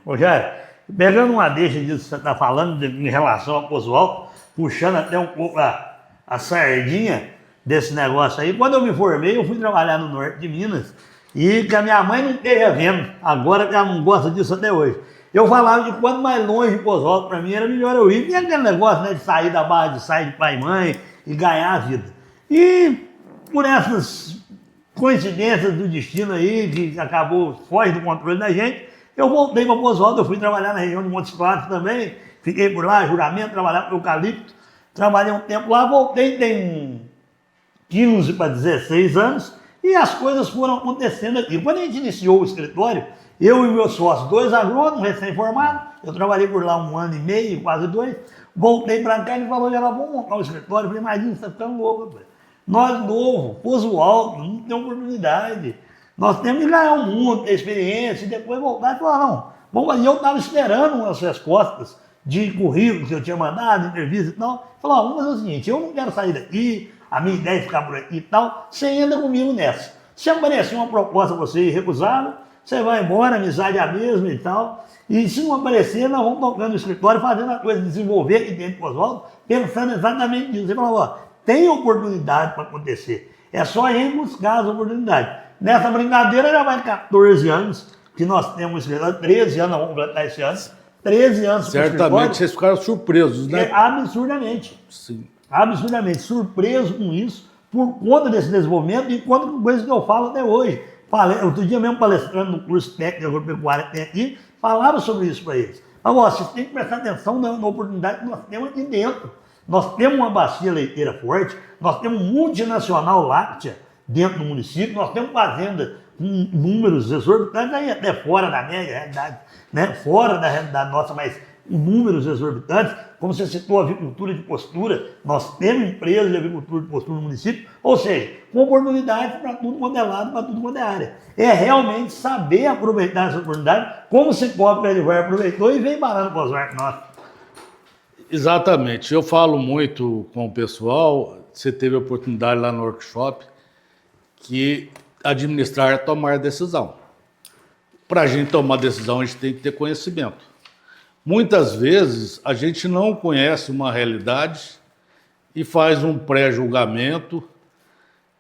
Rogério, pegando uma deixa disso que você está falando em relação ao Poço Alto, puxando até um pouco a sardinha desse negócio aí, quando eu me formei, eu fui trabalhar no norte de Minas e que a minha mãe não esteja vendo, agora que ela não gosta disso até hoje. Eu falava que quanto mais longe de Poço Alto para mim era melhor eu ir. E aquele negócio, né, de sair da barra de sair de pai e mãe e ganhar a vida. E por essas coincidências do destino aí, que acabou foge do controle da gente, eu voltei para Poço Alto, eu fui trabalhar na região de Montes Claros também, fiquei por lá, juramento, trabalhar com eucalipto, trabalhei um tempo lá, voltei, tem 15 para 16 anos, e as coisas foram acontecendo aqui. Quando a gente iniciou o escritório, eu e meu sócio, 2 agrônomos recém-formados, eu trabalhei por lá 1 ano e meio, quase 2, voltei para cá e ele falou, já vamos montar o escritório. Eu falei, imagina, você está ficando louco, rapaz. Nós novo, Poço Alto, não tem oportunidade. Nós temos que ganhar o mundo, ter experiência, e depois voltar e falar, não, vamos fazer. Eu estava esperando as respostas de currículo que eu tinha mandado, entrevista e tal. Falou, vamos fazer o seguinte, eu não quero sair daqui, a minha ideia é ficar por aqui e tal, você entra comigo nessa. Se aparecer uma proposta para você irrecusável, você vai embora, a amizade é a mesma e tal. E se não aparecer, nós vamos tocando no escritório, fazendo a coisa, desenvolver aqui dentro de Poço Alto, pensando exatamente nisso. Você falou, ó, tem oportunidade para acontecer. É só a gente buscar as oportunidades. Nessa brincadeira já vai 14 anos que nós temos escritório, 13 anos, nós vamos completar esse ano, 13 anos. Certamente vocês ficaram surpresos, né? Absurdamente. Sim. Absurdamente surpreso com isso, por conta desse desenvolvimento e conta com coisas que eu falo até hoje. Outro dia mesmo palestrando no curso técnico de agropecuária que tem aqui, falava sobre isso para eles. Agora, vocês têm que prestar atenção na oportunidade que nós temos aqui dentro. Nós temos uma bacia leiteira forte, nós temos multinacional láctea dentro do município, nós temos fazenda com números exorbitantes, aí até fora da média, realidade, né? Fora da realidade nossa, mas com números exorbitantes, como você citou, avicultura de postura, nós temos empresas de avicultura de postura no município, ou seja, com oportunidade para tudo quanto é lado, para tudo quanto é área. É realmente saber aproveitar essa oportunidade, como se cobre ele vai aproveitou e vem parando com os arcos nossos. Exatamente. Eu falo muito com o pessoal, você teve a oportunidade lá no workshop, que administrar é tomar decisão. Para a gente tomar decisão, a gente tem que ter conhecimento. Muitas vezes, a gente não conhece uma realidade e faz um pré-julgamento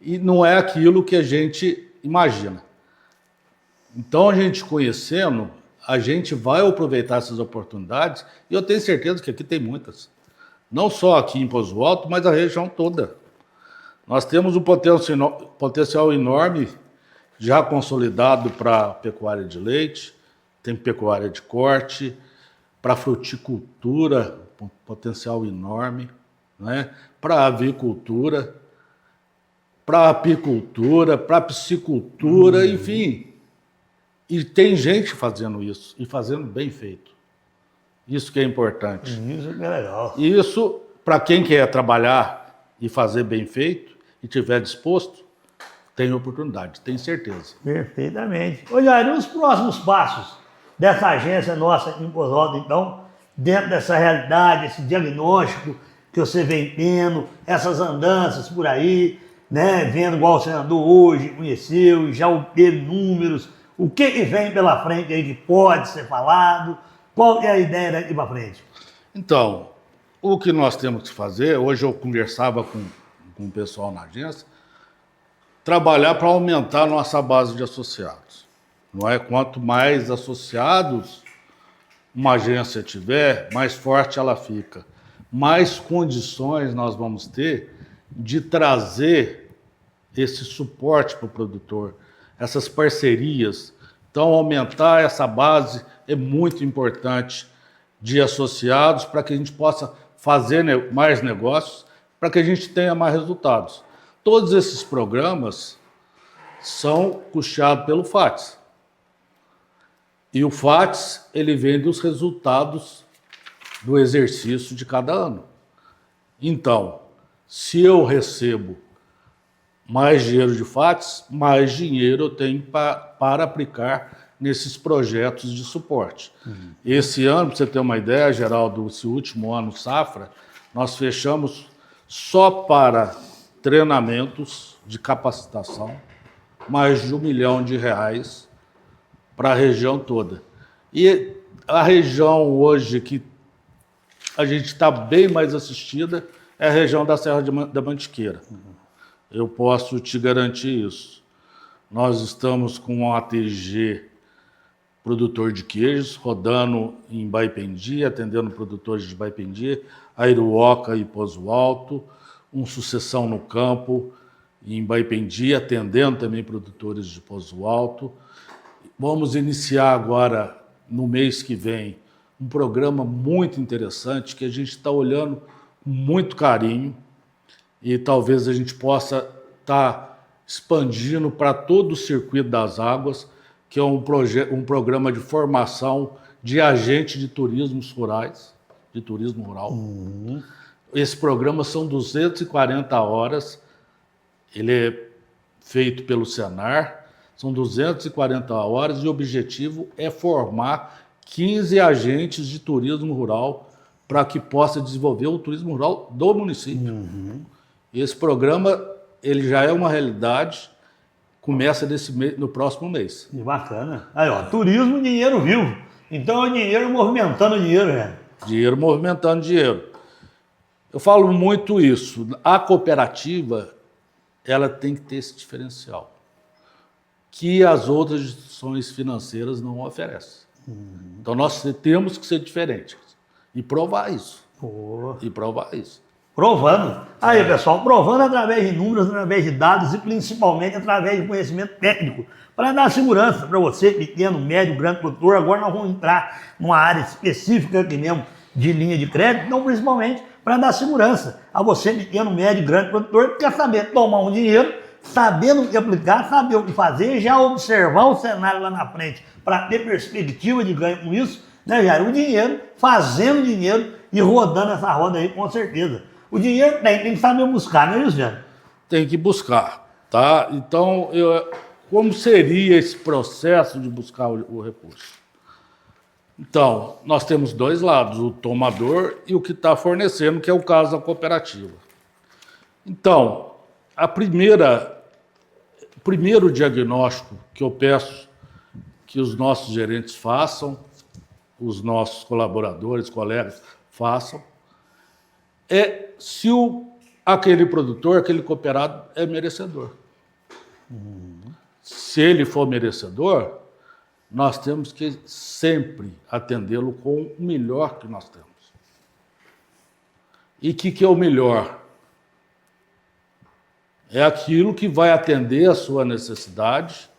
e não é aquilo que a gente imagina. Então, a gente conhecendo, a gente vai aproveitar essas oportunidades e eu tenho certeza que aqui tem muitas. Não só aqui em Poço Alto, mas a região toda. Nós temos um potencial enorme já consolidado para pecuária de leite, tem pecuária de corte, para fruticultura, um potencial enorme, né? Para avicultura, para apicultura, para piscicultura, enfim. E tem gente fazendo isso, e fazendo bem feito. Isso que é importante. Isso que é legal. Isso, para quem quer trabalhar e fazer bem feito, e estiver disposto, tem oportunidade, tem certeza. Perfeitamente. Olha, e os próximos passos dessa agência nossa aqui em Poço Alto, então, dentro dessa realidade, esse diagnóstico que você vem tendo, essas andanças por aí, né, vendo igual você andou hoje, conheceu, já obteve números, o que vem pela frente aí que pode ser falado, qual é a ideia daqui para frente? Então, o que nós temos que fazer, hoje eu conversava com o pessoal na agência, trabalhar para aumentar a nossa base de associados. Não é? Quanto mais associados uma agência tiver, mais forte ela fica. Mais condições nós vamos ter de trazer esse suporte para o produtor, essas parcerias. Então, aumentar essa base é muito importante de associados para que a gente possa fazer mais negócios, para que a gente tenha mais resultados. Todos esses programas são custeados pelo FATS. E o FATS, ele vem dos resultados do exercício de cada ano. Então, se eu recebo mais dinheiro de FATS, mais dinheiro eu tenho para aplicar nesses projetos de suporte. Esse ano, para você ter uma ideia, Geraldo, esse último ano, safra, nós fechamos só para treinamentos de capacitação, mais de R$1 milhão para a região toda. E a região hoje que a gente está bem mais assistida é a região da Serra da Mantiqueira. Eu posso te garantir isso. Nós estamos com um ATG produtor de queijos, rodando em Baipendi, atendendo produtores de Baipendi, Airuoca e Pozo Alto, Sucessão no Campo em Baipendi, atendendo também produtores de Pozo Alto. Vamos iniciar agora, no mês que vem, um programa muito interessante que a gente está olhando com muito carinho e talvez a gente possa estar expandindo para todo o circuito das águas, que é um programa de formação de agentes de turismos rurais, de turismo rural. Esse programa são 240 horas, ele é feito pelo Senar, são 240 horas e o objetivo é formar 15 agentes de turismo rural para que possa desenvolver o turismo rural do município. Esse programa ele já é uma realidade, começa no próximo mês. Que bacana. Aí, ó, turismo, dinheiro vivo. Então é o dinheiro movimentando dinheiro, né? Dinheiro movimentando dinheiro. Eu falo muito isso. A cooperativa, ela tem que ter esse diferencial que as outras instituições financeiras não oferecem. Então nós temos que ser diferentes e provar isso. E provar isso. Provando. Aí, pessoal, provando através de números, através de dados e principalmente através de conhecimento técnico, para dar segurança para você, pequeno, médio, grande produtor. Agora nós vamos entrar numa área específica aqui mesmo de linha de crédito, então principalmente para dar segurança a você, pequeno, médio, grande produtor, que quer saber tomar um dinheiro, sabendo o que aplicar, saber o que fazer, já observar o cenário lá na frente para ter perspectiva de ganho com isso, né, Jair? O dinheiro, fazendo dinheiro e rodando essa roda aí, com certeza. O dinheiro tem que saber buscar, não é isso, Jair? Tem que buscar, tá? Então, como seria esse processo de buscar o recurso? Então, nós temos dois lados, o tomador e o que está fornecendo, que é o caso da cooperativa. Então, o primeiro diagnóstico que eu peço que os nossos gerentes façam, os nossos colaboradores, colegas façam, é se aquele produtor, aquele cooperado é merecedor. Se ele for merecedor, nós temos que sempre atendê-lo com o melhor que nós temos. E o que é o melhor? É aquilo que vai atender a sua necessidade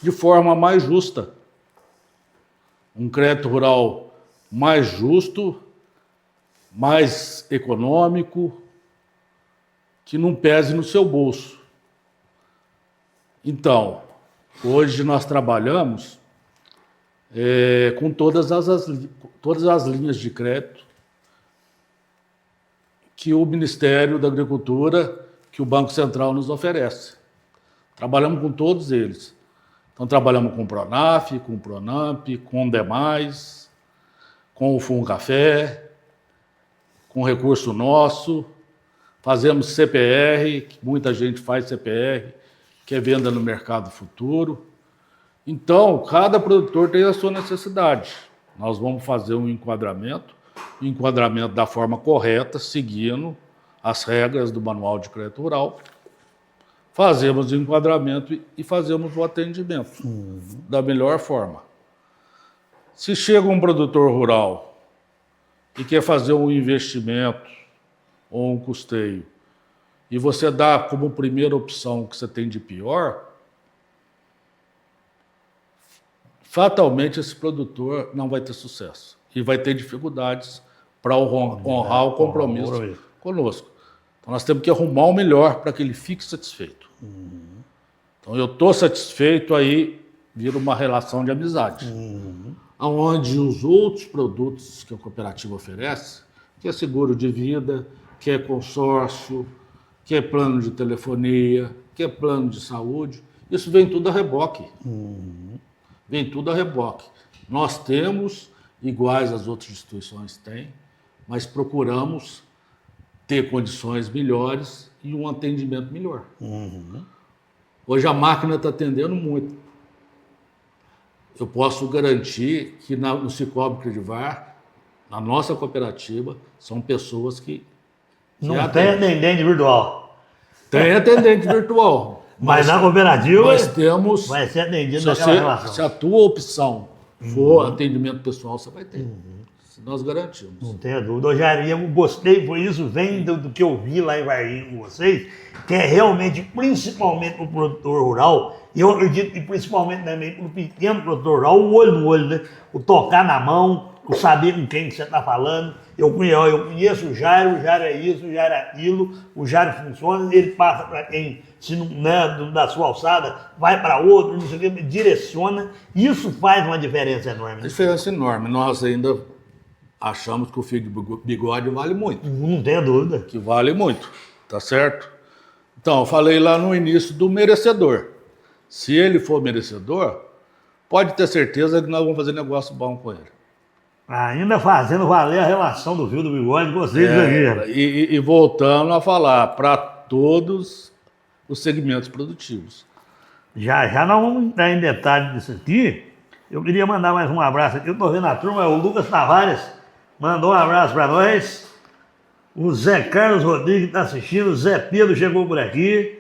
de forma mais justa. Um crédito rural mais justo, mais econômico, que não pese no seu bolso. Então, hoje nós trabalhamos com todas as linhas de crédito que o Ministério da Agricultura, que o Banco Central nos oferece. Trabalhamos com todos eles. Então, trabalhamos com o Pronaf, com o Pronamp, com o Demais, com o Funcafé, com o recurso nosso, fazemos CPR, que muita gente faz CPR, que é venda no mercado futuro. Então, cada produtor tem a sua necessidade. Nós vamos fazer um enquadramento da forma correta, seguindo as regras do Manual de Crédito Rural. Fazemos o enquadramento e fazemos o atendimento da melhor forma. Se chega um produtor rural e quer fazer um investimento ou um custeio, e você dá como primeira opção o que você tem de pior, fatalmente esse produtor não vai ter sucesso e vai ter dificuldades para honrar o compromisso conosco. Então nós temos que arrumar o melhor para que ele fique satisfeito. Então eu estou satisfeito, aí vira uma relação de amizade. onde os outros produtos que a cooperativa oferece, que é seguro de vida, que é consórcio, que é plano de telefonia, que é plano de saúde, isso vem tudo a reboque. Vem tudo a reboque. Nós temos, iguais às outras instituições têm, mas procuramos ter condições melhores e um atendimento melhor. Hoje a máquina está atendendo muito. Eu posso garantir que no Cicobi Credivar, na nossa cooperativa, são pessoas que Não tem atendente virtual. Tem atendente virtual. Mas na cooperativa nós temos. vai ser atendido Se, naquela relação. se a tua opção for atendimento pessoal, você vai ter. Nós garantimos. Não tenha dúvida. Ô, Jair, eu gostei, foi isso, vem do que eu vi lá em Varginha com vocês, que é realmente, principalmente o produtor rural, e eu acredito que principalmente também para o pequeno produtor rural, o olho no olho, né? O tocar na mão, o saber com quem que você está falando. Eu conheço o Jair é isso, o Jair é aquilo, o Jair funciona, ele passa para quem, se não é da sua alçada, vai para outro, não sei o que, direciona. Isso faz uma diferença enorme. Uma diferença enorme. Nós ainda achamos que o fio de bigode vale muito. Não tenha dúvida. Que vale muito, tá certo? Então, eu falei lá no início do merecedor. Se ele for merecedor, pode ter certeza que nós vamos fazer negócio bom com ele. Ainda fazendo valer a relação do fio do bigode, gostei disso aqui. E voltando a falar, para todos os segmentos produtivos. Já nós vamos entrar em detalhe disso aqui. Eu queria mandar mais um abraço aqui. Eu estou vendo a turma, o Lucas Tavares mandou um abraço para nós. O Zé Carlos Rodrigues está assistindo, o Zé Pedro chegou por aqui.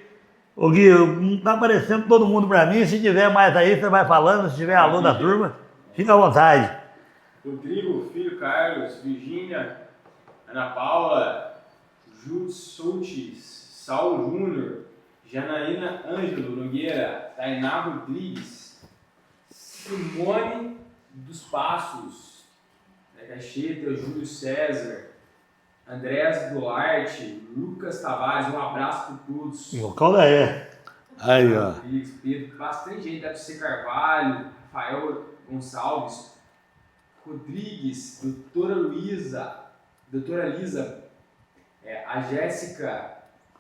Ô Gui, não está aparecendo todo mundo para mim. Se tiver mais aí, você vai falando. Se tiver alô da turma, fica à vontade. Rodrigo, filho Carlos, Virgínia, Ana Paula, Júlio Soutis, Saulo Júnior, Janaína Ângelo Nogueira, Tainá Rodrigues, Simone dos Passos, Cacheta, Júlio César, Andrés Duarte, Lucas Tavares, um abraço para todos. Local da E. Aí, ó. Rodrigues, Pedro, bastante gente, deve ser Carvalho, Rafael Gonçalves, Rodrigues, doutora Lisa, a Jéssica,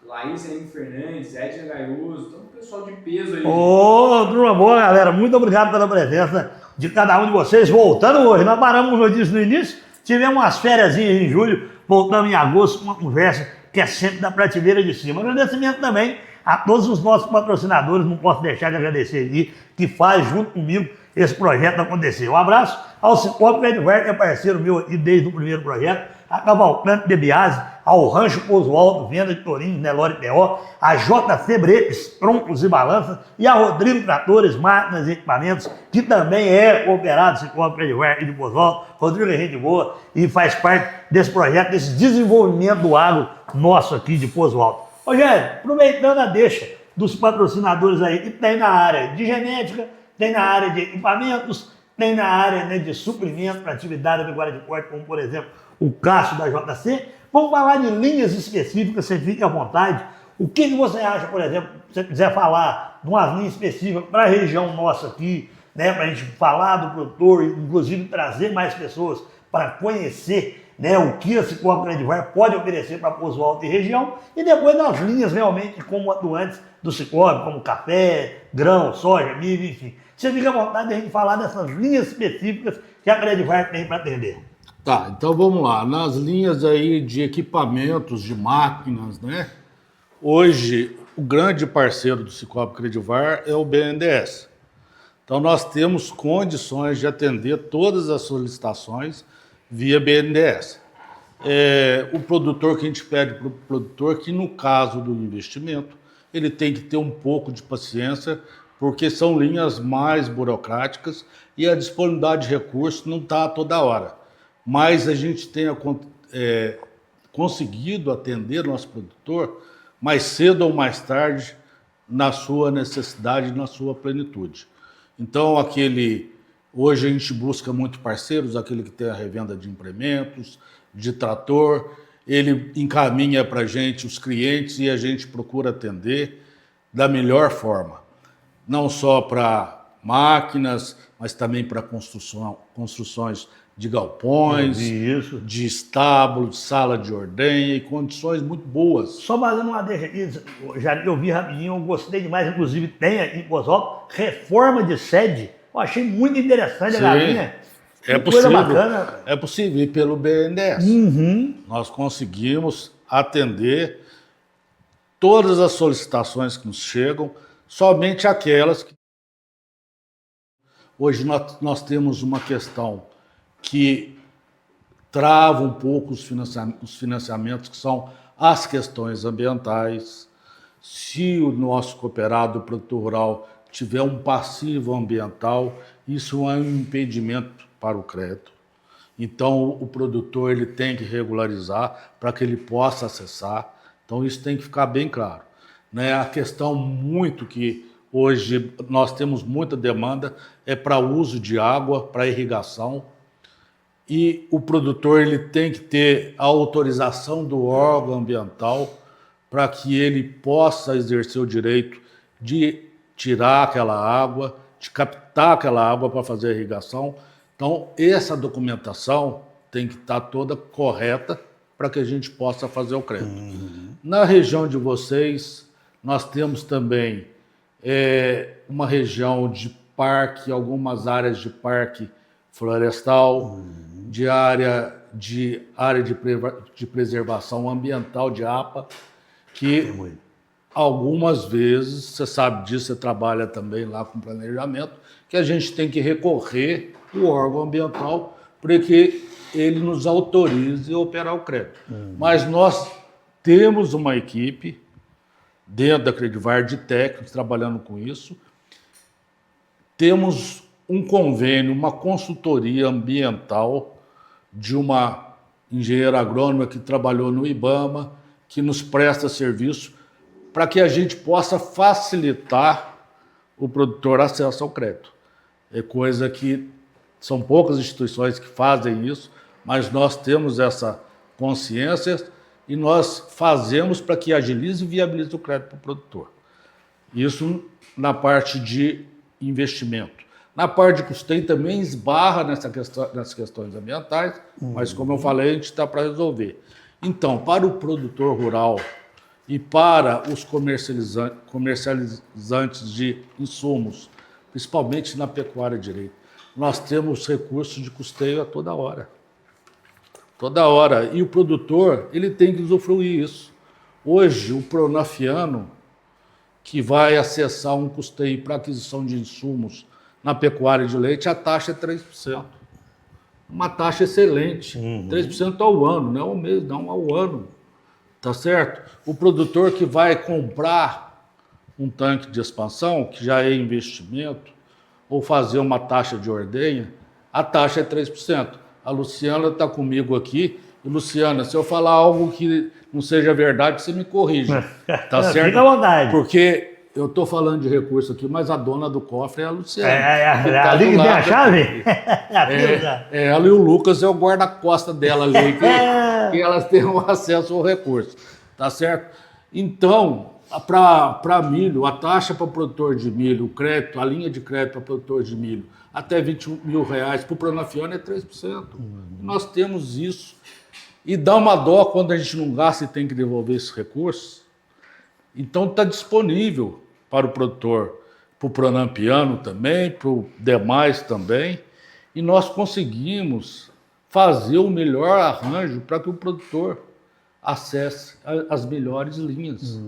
Laís M. Fernandes, Edna Gaioso, então um pessoal de peso aí. Ô, turma boa, galera. Muito obrigado pela presença de cada um de vocês. Voltando hoje, nós paramos, como eu disse no início, tivemos umas férias em julho, voltamos em agosto com uma conversa que é sempre da prateleira de cima. Agradecimento também a todos os nossos patrocinadores, não posso deixar de agradecer aqui, que faz junto comigo esse projeto acontecer. Um abraço ao Cicobi Credivar, que é parceiro meu aqui desde o primeiro projeto, a Cavalcante de Biase, ao Rancho Oswaldo, venda de tourinhos, Nelore P.O., a JC Bretes, troncos e balanças, e a Rodrigo Tratores, máquinas e equipamentos, que também é cooperado Cicobi Credivar e de Oswaldo. Rodrigo é gente boa e faz parte desse projeto, desse desenvolvimento do agro nosso aqui de Oswaldo. Rogério, aproveitando a deixa dos patrocinadores aí, que tem na área de genética, tem na área de equipamentos, tem na área, né, de suprimento para atividade da pecuária de corte, como por exemplo o Cássio da JC. Vamos falar de linhas específicas, você fique à vontade. O que você acha, por exemplo, se você quiser falar de umas linhas específicas para a região nossa aqui, né, para a gente falar do produtor, inclusive trazer mais pessoas para conhecer, né, o que a Cicobi Credivar pode oferecer para Poço Alto e região, e depois das linhas realmente como atuantes do Cicobi, como café, grão, soja, milho, enfim. Você fica à vontade de a gente falar dessas linhas específicas que a Credivar tem para atender. Tá, então vamos lá. Nas linhas aí de equipamentos, de máquinas, né? Hoje, o grande parceiro do Cicobi Credivar é o BNDES. Então, nós temos condições de atender todas as solicitações via BNDES. O produtor, que a gente pede para o produtor que, no caso do investimento, ele tem que ter um pouco de paciência, porque são linhas mais burocráticas e a disponibilidade de recursos não está toda hora. Mas a gente tem conseguido atender o nosso produtor mais cedo ou mais tarde na sua necessidade, na sua plenitude. Então, hoje a gente busca muito parceiros, aquele que tem a revenda de implementos, de trator, ele encaminha para a gente os clientes e a gente procura atender da melhor forma. Não só para máquinas, mas também para construções de galpões, Isso. de estábulo, de sala de ordenha e condições muito boas. Só fazendo uma deixa aqui, eu vi rapidinho, eu gostei demais, inclusive tem aqui em Poços Altos, reforma de sede. Eu achei muito interessante a galinha. É Que coisa possível, bacana. é possível ir pelo BNDES. Nós conseguimos atender todas as solicitações que nos chegam, somente aquelas que... Hoje nós temos uma questão que trava um pouco os financiamentos, que são as questões ambientais. Se o nosso cooperado, o produtor rural, tiver um passivo ambiental, isso é um impedimento para o crédito. Então, o produtor ele tem que regularizar para que ele possa acessar. Então, isso tem que ficar bem claro. Né? A questão muito que hoje nós temos muita demanda é para uso de água, para irrigação. E o produtor ele tem que ter a autorização do órgão ambiental para que ele possa exercer o direito de tirar aquela água, de captar aquela água para fazer a irrigação. Então, essa documentação tem que estar toda correta para que a gente possa fazer o crédito. Na região de vocês, nós temos também uma região de parque, algumas áreas de parque florestal, de área de preservação ambiental, de APA, que algumas vezes, você sabe disso, você trabalha também lá com planejamento, que a gente tem que recorrer ao órgão ambiental para que ele nos autorize a operar o crédito. Mas nós temos uma equipe dentro da Credivar de técnicos trabalhando com isso. Temos um convênio, uma consultoria ambiental de uma engenheira agrônoma que trabalhou no IBAMA, que nos presta serviço para que a gente possa facilitar o produtor acesso ao crédito. É coisa que são poucas instituições que fazem isso, mas nós temos essa consciência e nós fazemos para que agilize e viabilize o crédito para o produtor. Isso na parte de investimento. Na parte de custeio também esbarra nessas questões ambientais, mas como eu falei, a gente está para resolver. Então, para o produtor rural e para os comercializantes de insumos, principalmente na pecuária direita, nós temos recursos de custeio a toda hora. Toda hora. E o produtor, ele tem que usufruir isso. Hoje, o pronafiano, que vai acessar um custeio para aquisição de insumos na pecuária de leite, a taxa é 3%. Uma taxa excelente. 3% ao ano, não ao mês, não ao ano. Tá certo? O produtor que vai comprar um tanque de expansão, que já é investimento, ou fazer uma taxa de ordenha, a taxa é 3%. A Luciana está comigo aqui. E, Luciana, se eu falar algo que não seja verdade, você me corrige. Tá certo? Fica à vontade. Porque eu estou falando de recurso aqui, mas a dona do cofre é a Luciana. Ali que tem a chave? Ela e o Lucas é o guarda-costa dela ali, que elas tenham acesso ao recurso. Tá certo? Então, para milho, a taxa para o produtor de milho, o crédito, a linha de crédito para o produtor de milho, até R$21 mil, para o pronafiano é 3%. Nós temos isso. E dá uma dó quando a gente não gasta e tem que devolver esses recursos. Então está disponível para o produtor, para o pronampiano também, para os demais também. E nós conseguimos fazer o melhor arranjo para que o produtor acesse as melhores linhas.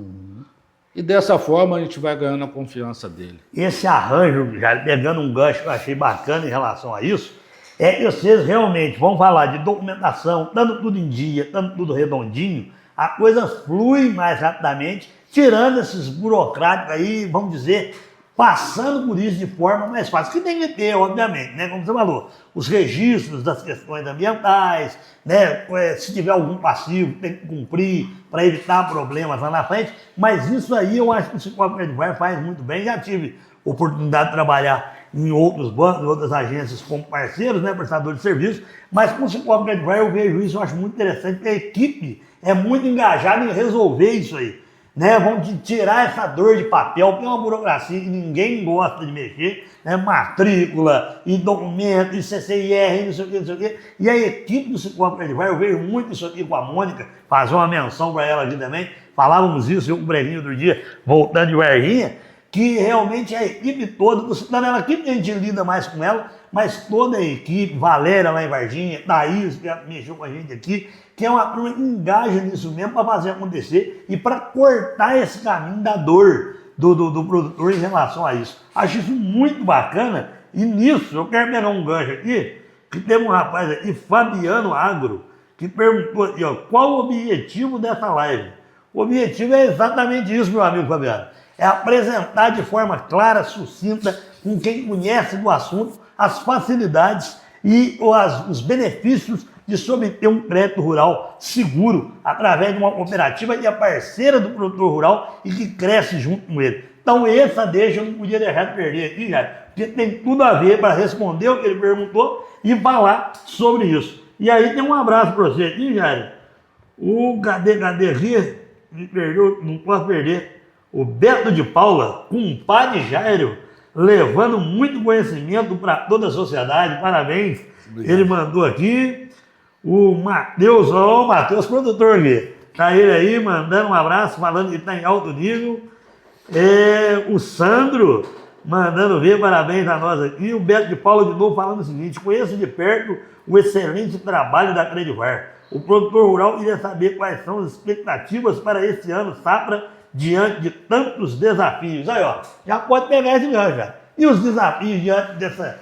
E dessa forma a gente vai ganhando a confiança dele. Esse arranjo, já pegando um gancho que eu achei bacana em relação a isso, é que vocês realmente vão falar de documentação, dando tudo em dia, dando tudo redondinho, a coisa flui mais rapidamente, tirando esses burocráticos aí, vamos dizer, passando por isso de forma mais fácil, que tem que ter, obviamente, né? Como você falou, os registros das questões ambientais, né? Se tiver algum passivo, tem que cumprir para evitar problemas lá na frente, mas isso aí eu acho que o Cicobi Credivar faz muito bem. Já tive oportunidade de trabalhar em outros bancos, em outras agências como parceiros, né? Prestadores de serviço, mas com o Cicobi Credivar eu vejo isso, eu acho muito interessante, porque a equipe é muito engajada em resolver isso aí. né? Vão te tirar essa dor de papel, porque é uma burocracia que ninguém gosta de mexer, né? Matrícula, e documento, e CCIR, não sei o que, não sei o que. E a equipe do Cicobi Credivar, eu vejo muito isso aqui com a Mônica, fazer uma menção para ela aqui também, falávamos isso, eu com o Breninho outro dia, voltando de Varginha, que realmente a equipe toda, ela aqui a gente lida mais com ela, mas toda a equipe, Valéria lá em Varginha, Thaís, que mexeu com a gente aqui, que é uma turma que engaja nisso mesmo para fazer acontecer e para cortar esse caminho da dor do produtor em relação a isso. Acho isso muito bacana e nisso eu quero pegar um gancho aqui, que teve um rapaz aqui, Fabiano Agro, que perguntou aqui, ó, qual o objetivo dessa live? O objetivo é exatamente isso, meu amigo Fabiano. É apresentar de forma clara, sucinta, com quem conhece do assunto, as facilidades e os benefícios de se obter um crédito rural seguro através de uma cooperativa e a parceira do produtor rural e que cresce junto com ele. Então essa deixa eu não podia deixar de perder aqui, Jair, porque tem tudo a ver para responder o que ele perguntou e falar sobre isso. E aí tem um abraço para você aqui, Jair. O cadê Rir? Me perdeu, não posso perder. O Beto de Paula, compadre Jairo, levando muito conhecimento para toda a sociedade. Parabéns. Obrigado. Ele mandou aqui. O Matheus, o Matheus, produtor aqui. Tá ele aí, mandando um abraço, falando que está em alto nível. O Sandro, mandando ver, parabéns a nós aqui. O Beto de Paula de novo falando o seguinte: conheço de perto o excelente trabalho da Credivar. O produtor rural queria saber quais são as expectativas para esse ano safra diante de tantos desafios. Aí, ó, já pode pegar esse gancho já. E os desafios diante dessa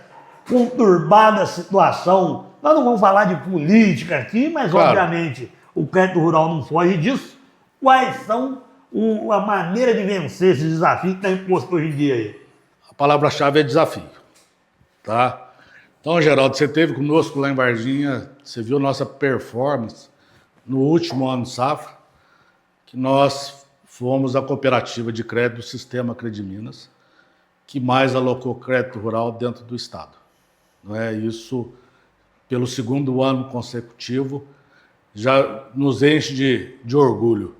conturbada situação? Nós não vamos falar de política aqui, mas claro, obviamente o crédito rural não foge disso. Quais são a maneira de vencer esse desafio que está imposto hoje em dia aí? A palavra-chave é desafio, tá? Então, Geraldo, você esteve conosco lá em Varginha, você viu nossa performance no último ano safra, que nós fomos a cooperativa de crédito do Sistema Crediminas, que mais alocou crédito rural dentro do estado. Não é isso, pelo segundo ano consecutivo, já nos enche de orgulho.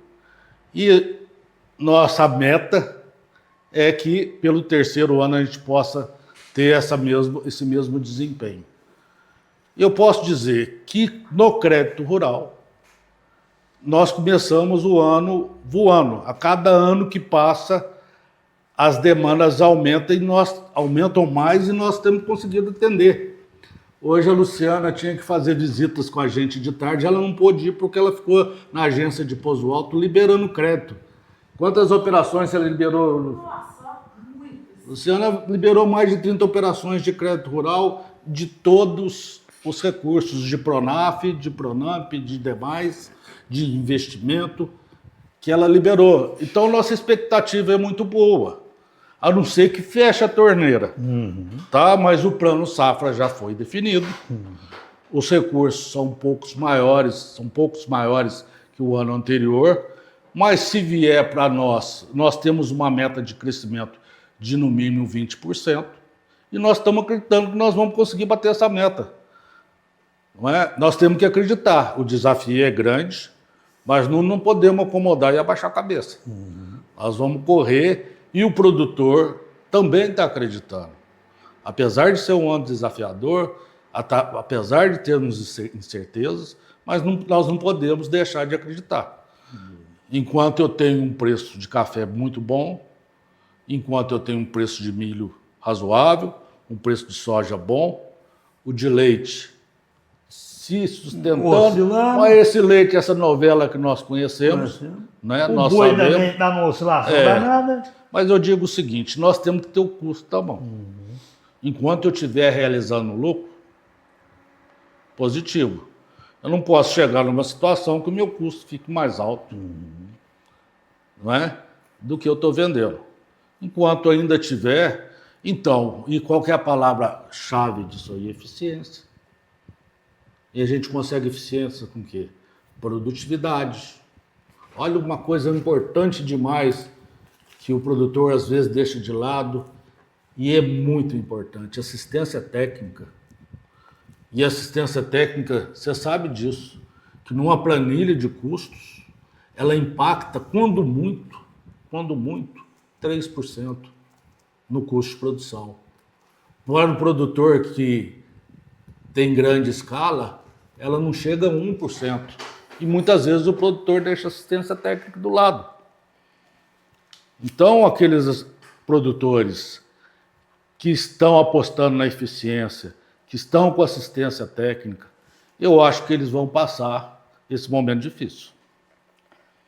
E nossa meta é que pelo terceiro ano a gente possa ter esse mesmo desempenho. Eu posso dizer que no crédito rural, nós começamos o ano voando. A cada ano que passa, as demandas aumentam mais e nós temos conseguido atender. Hoje a Luciana tinha que fazer visitas com a gente de tarde, ela não pôde ir porque ela ficou na agência de Pouso Alto liberando crédito. Quantas operações ela liberou? Nossa, muitas. Luciana liberou mais de 30 operações de crédito rural de todos os recursos, de Pronaf, de Pronamp, de demais, de investimento, que ela liberou. Então, nossa expectativa é muito boa, a não ser que feche a torneira. Tá? Mas o plano safra já foi definido, os recursos são poucos maiores que o ano anterior, mas se vier para nós temos uma meta de crescimento de no mínimo 20%, e nós estamos acreditando que nós vamos conseguir bater essa meta. Não é? Nós temos que acreditar, o desafio é grande, mas não podemos acomodar e abaixar a cabeça. Nós vamos correr e o produtor também está acreditando. Apesar de ser um ano desafiador, apesar de termos incertezas, mas nós não podemos deixar de acreditar. Enquanto eu tenho um preço de café muito bom, enquanto eu tenho um preço de milho razoável, um preço de soja bom, o de leite se sustentando, mas esse leite, essa novela que nós conhecemos, né? O boi também está numa oscilação danada. Mas eu digo o seguinte, nós temos que ter o custo da mão. Enquanto eu estiver realizando lucro, positivo. Eu não posso chegar numa situação que o meu custo fique mais alto, não é? Do que eu estou vendendo. Enquanto ainda tiver, então, e qual que é a palavra-chave disso aí? Eficiência. E a gente consegue eficiência com o quê? Produtividade. Olha uma coisa importante demais que o produtor às vezes deixa de lado e é muito importante, assistência técnica. E assistência técnica, você sabe disso, que numa planilha de custos, ela impacta, quando muito, quando muito, 3% no custo de produção. Agora, no produtor que tem grande escala, ela não chega a 1%. E muitas vezes o produtor deixa a assistência técnica do lado. Então, aqueles produtores que estão apostando na eficiência, que estão com assistência técnica, eu acho que eles vão passar esse momento difícil.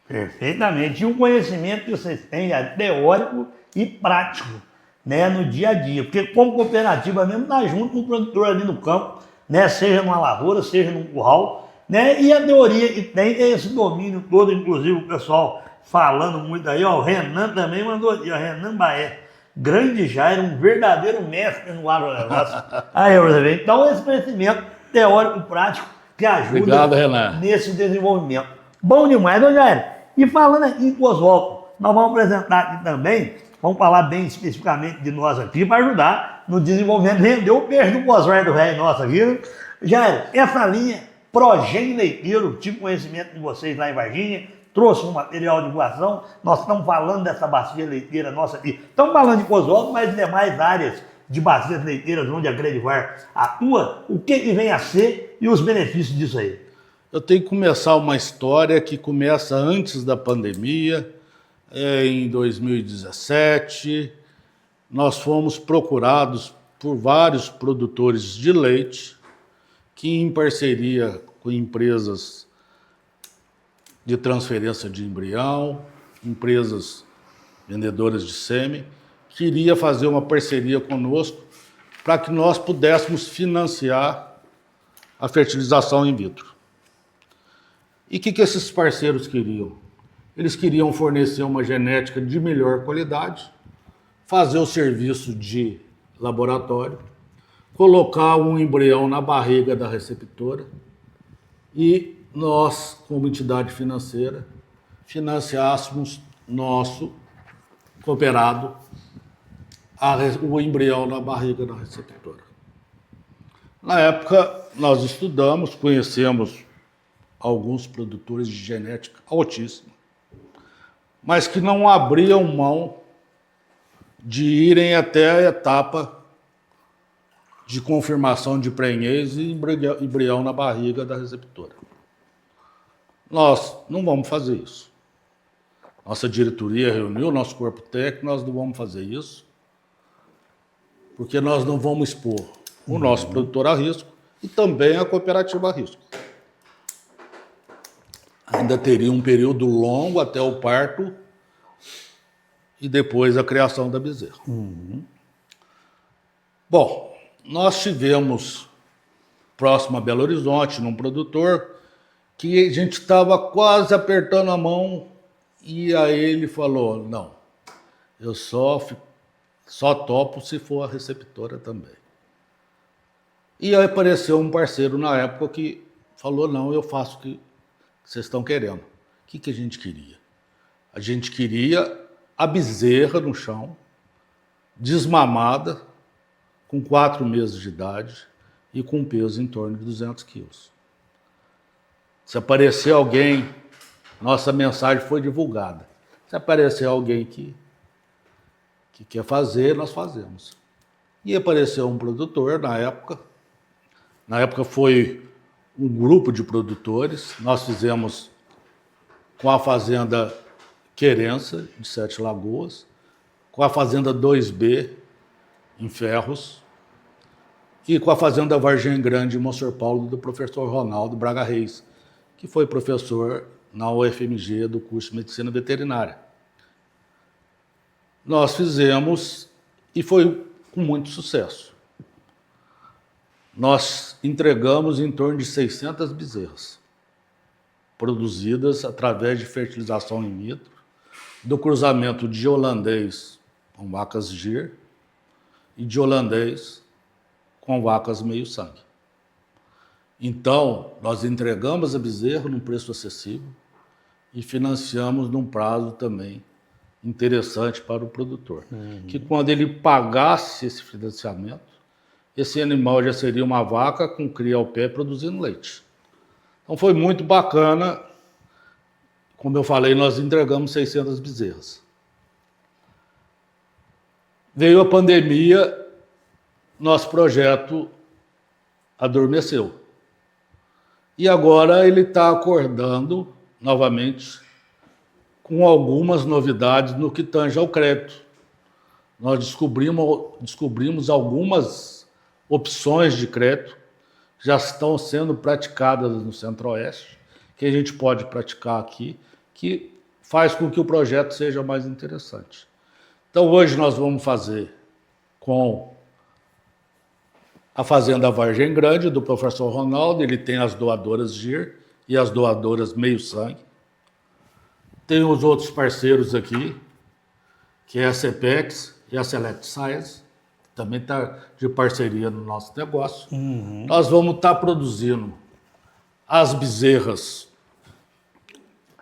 Perfeitamente. E o conhecimento que vocês têm é teórico e prático, né, no dia a dia. Porque como cooperativa mesmo, está junto com o produtor ali no campo, né, seja numa lavoura, seja num curral, né, e a teoria que tem é esse domínio todo, inclusive o pessoal falando muito aí, ó, o Renan também mandou aqui, ó, Renan Baé, grande Jairo, um verdadeiro mestre no agronegócio. Aí, você vê. Então, esse conhecimento teórico prático que ajuda Obrigado, Renan. nesse desenvolvimento. Bom demais, ô Jairo. E falando aqui em Cosvolta, nós vamos apresentar aqui também, vamos falar bem especificamente de nós aqui, para ajudar no desenvolvimento, render o peixe do Cosvolta velho nosso aqui. Né? Jairo, essa linha Progênio Leiteiro, tive conhecimento com vocês lá em Varginha, trouxe um material de divulgação, nós estamos falando dessa bacia leiteira nossa aqui. Estamos falando de Cosvolta, mas demais áreas de bacias leiteiras onde a Credivar atua, o que vem a ser e os benefícios disso aí? Eu tenho que começar uma história que começa antes da pandemia, em 2017. Nós fomos procurados por vários produtores de leite que, em parceria com empresas de transferência de embrião, empresas vendedoras de sêmen, queria fazer uma parceria conosco para que nós pudéssemos financiar a fertilização in vitro. E o que esses parceiros queriam? Eles queriam fornecer uma genética de melhor qualidade, fazer o serviço de laboratório, colocar um embrião na barriga da receptora e nós, como entidade financeira, financiássemos nosso cooperado o embrião na barriga da receptora. Na época, nós estudamos, conhecemos alguns produtores de genética altíssima, mas que não abriam mão de irem até a etapa de confirmação de prenhez e embrião na barriga da receptora. Nós não vamos fazer isso. Nossa diretoria reuniu, nosso corpo técnico, nós não vamos fazer isso, porque nós não vamos expor o nosso produtor a risco e também a cooperativa a risco. Ainda teria um período longo até o parto e depois a criação da bezerra. Bom, nós tivemos próximo a Belo Horizonte, num produtor, que a gente estava quase apertando a mão e aí ele falou, não, eu só topo se for a receptora também. E aí apareceu um parceiro na época que falou, não, eu faço o que vocês estão querendo. O que a gente queria? A gente queria a bezerra no chão, desmamada, com 4 meses de idade e com peso em torno de 200 quilos. Se aparecer alguém, nossa mensagem foi divulgada. Se aparecer alguém que quer fazer, nós fazemos. E apareceu um produtor na época foi um grupo de produtores, nós fizemos com a Fazenda Querença, de 7 Lagoas, com a Fazenda 2B, em Ferros, e com a Fazenda Vargem Grande, em Monsenhor Paulo, do professor Ronaldo Braga Reis, que foi professor na UFMG do curso de Medicina Veterinária. Nós fizemos e foi com muito sucesso. Nós entregamos em torno de 600 bezerras, produzidas através de fertilização in vitro, do cruzamento de holandês com vacas gir e de holandês com vacas meio-sangue. Então, nós entregamos a bezerra num preço acessível e financiamos num prazo também interessante para o produtor. Que quando ele pagasse esse financiamento, esse animal já seria uma vaca com cria ao pé produzindo leite. Então foi muito bacana. Como eu falei, nós entregamos 600 bezerras. Veio a pandemia, nosso projeto adormeceu. E agora ele está acordando novamente com algumas novidades no que tange ao crédito. Nós descobrimos algumas opções de crédito que já estão sendo praticadas no Centro-Oeste, que a gente pode praticar aqui, que faz com que o projeto seja mais interessante. Então hoje nós vamos fazer com a Fazenda Vargem Grande, do professor Ronaldo. Ele tem as doadoras GIR e as doadoras Meio Sangue. Tem os outros parceiros aqui, que é a CPEX e a Select Science, que também está de parceria no nosso negócio. Nós vamos estar produzindo as bezerras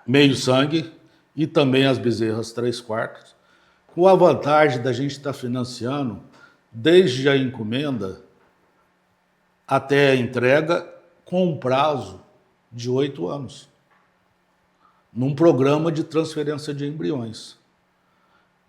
Meio Sangue e também as bezerras 3/4, com a vantagem da gente estar financiando desde a encomenda até a entrega com um prazo de 8 anos, num programa de transferência de embriões.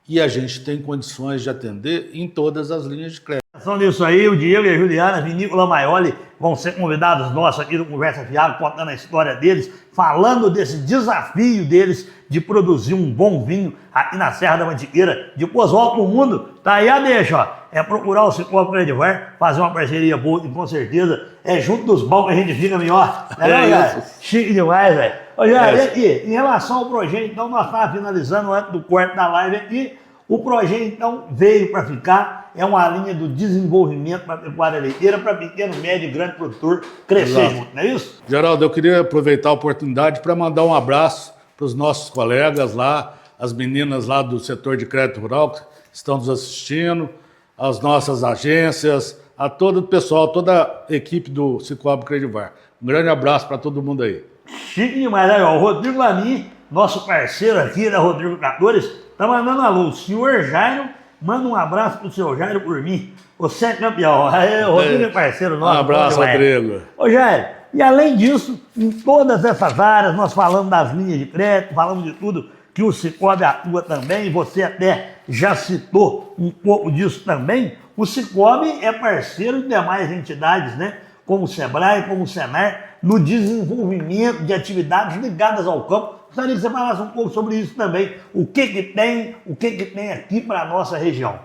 E a gente tem condições de atender em todas as linhas de crédito. Nisso aí, o Diego e a Juliana, Vinícola Maioli, vão ser convidados nossos aqui do Conversa Fiagro, contando a história deles, falando desse desafio deles de produzir um bom vinho aqui na Serra da Mantiqueira. Depois volta pro mundo, tá aí a deixa, ó. É procurar o Cicobi Credivar, fazer uma parceria boa e com certeza é junto dos bons que a gente fica melhor. Não é, cara? Chique demais, velho. Ô, Jair, e aqui, em relação ao projeto, então, nós estávamos finalizando antes do corte da live aqui. O projeto, então, veio para ficar, é uma linha do desenvolvimento para a pecuária leiteira, para pequeno, médio e grande produtor crescer junto, não é isso? Geraldo, eu queria aproveitar a oportunidade para mandar um abraço para os nossos colegas lá, as meninas lá do setor de crédito rural que estão nos assistindo, as nossas agências, a todo o pessoal, toda a equipe do Cicobi Credivar. Um grande abraço para todo mundo aí. Chique demais, né? O Rodrigo Lamin, nosso parceiro aqui da Rodrigo Tratores, tá mandando alô. O senhor Jairo, manda um abraço pro seu Jairo por mim. Você é campeão. Aí, o Rodrigo é parceiro nosso. Um abraço, Rodrigo. Ô, Jairo, e além disso, em todas essas áreas, nós falamos das linhas de crédito, falamos de tudo que o Cicobi atua também, você até já citou um pouco disso também. O Cicobi é parceiro de demais entidades, né? Como o Sebrae, como o Senar, no desenvolvimento de atividades ligadas ao campo. Gostaria que você falasse um pouco sobre isso também. O que tem aqui para a nossa região?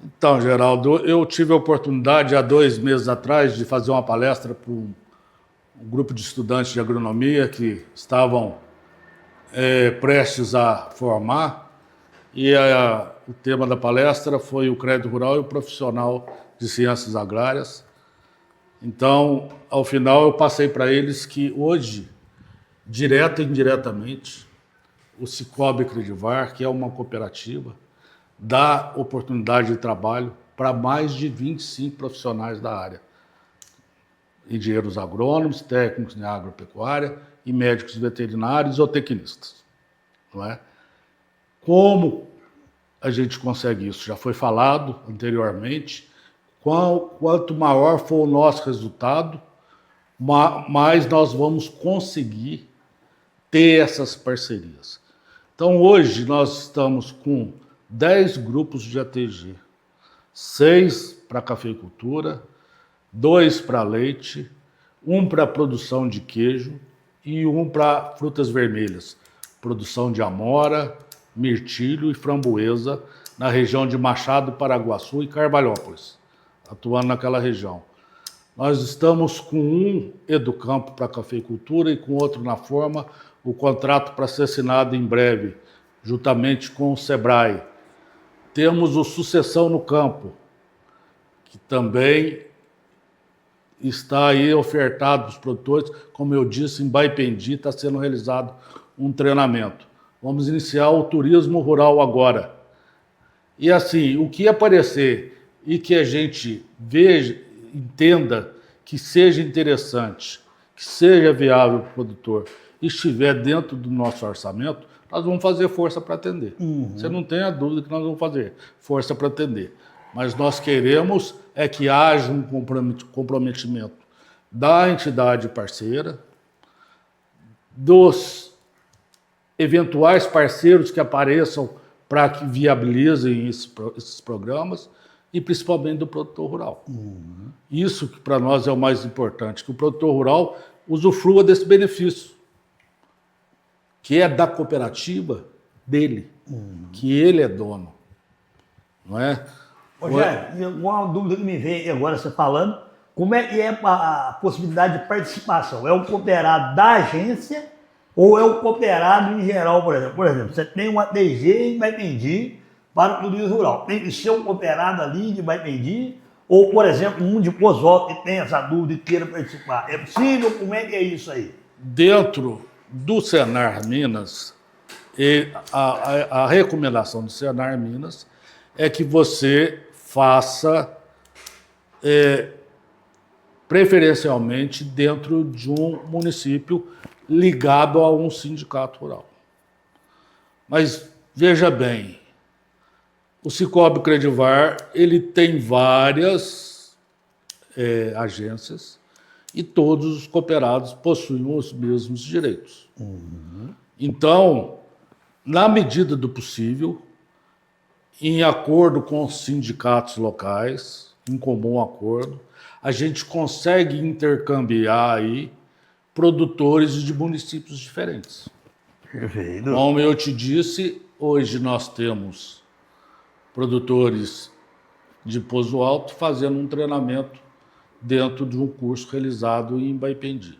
Então, Geraldo, eu tive a oportunidade há 2 meses atrás de fazer uma palestra para um grupo de estudantes de agronomia que estavam prestes a formar, e o tema da palestra foi o crédito rural e o profissional de ciências agrárias. Então, ao final, eu passei para eles que hoje, direta e indiretamente, o Cicobi Credivar, que é uma cooperativa, dá oportunidade de trabalho para mais de 25 profissionais da área. Engenheiros agrônomos, técnicos em agropecuária e médicos veterinários ou tecnistas. Não é? Como a gente consegue isso? Já foi falado anteriormente. Quanto maior for o nosso resultado, mais nós vamos conseguir ter essas parcerias. Então, hoje, nós estamos com 10 grupos de ATG, 6 para cafeicultura, 2 para leite, 1 para produção de queijo e 1 para frutas vermelhas, produção de amora, mirtilho e framboesa na região de Machado, Paraguaçu e Carvalhópolis, atuando naquela região. Nós estamos com um Educampo para cafeicultura e com outro na forma, o contrato para ser assinado em breve, juntamente com o Sebrae. Temos o Sucessão no Campo, que também está aí ofertado para os produtores. Como eu disse, em Baipendi está sendo realizado um treinamento. Vamos iniciar o turismo rural agora. E assim, o que aparecer e que a gente veja, entenda que seja interessante, que seja viável para o produtor e estiver dentro do nosso orçamento, nós vamos fazer força para atender. Você não tenha dúvida que nós vamos fazer força para atender. Mas nós queremos é que haja um comprometimento da entidade parceira, dos eventuais parceiros que apareçam para que viabilizem esses programas e principalmente do produtor rural. Isso que para nós é o mais importante, que o produtor rural usufrua desse benefício, que é da cooperativa dele, que ele é dono, não é? Rogério, uma dúvida que me vem agora você falando, como é que é a possibilidade de participação? É o cooperado da agência ou é o cooperado em geral, por exemplo? Por exemplo, você tem uma TG em Baipendi para o turismo rural. Tem que ser um cooperado ali de Baipendi ou, por exemplo, um de Poços Altos que tem essa dúvida e queira participar. É possível? Como é que é isso aí? Dentro do Senar Minas, a recomendação do Senar Minas é que você faça preferencialmente dentro de um município ligado a um sindicato rural. Mas veja bem, o Cicobi Credivar ele tem várias agências e todos os cooperados possuem os mesmos direitos. Então, na medida do possível, em acordo com os sindicatos locais, em comum acordo, a gente consegue intercambiar aí produtores de municípios diferentes. Perfeito. Como eu te disse, hoje nós temos produtores de Poço Alto fazendo um treinamento dentro de um curso realizado em Baipendi.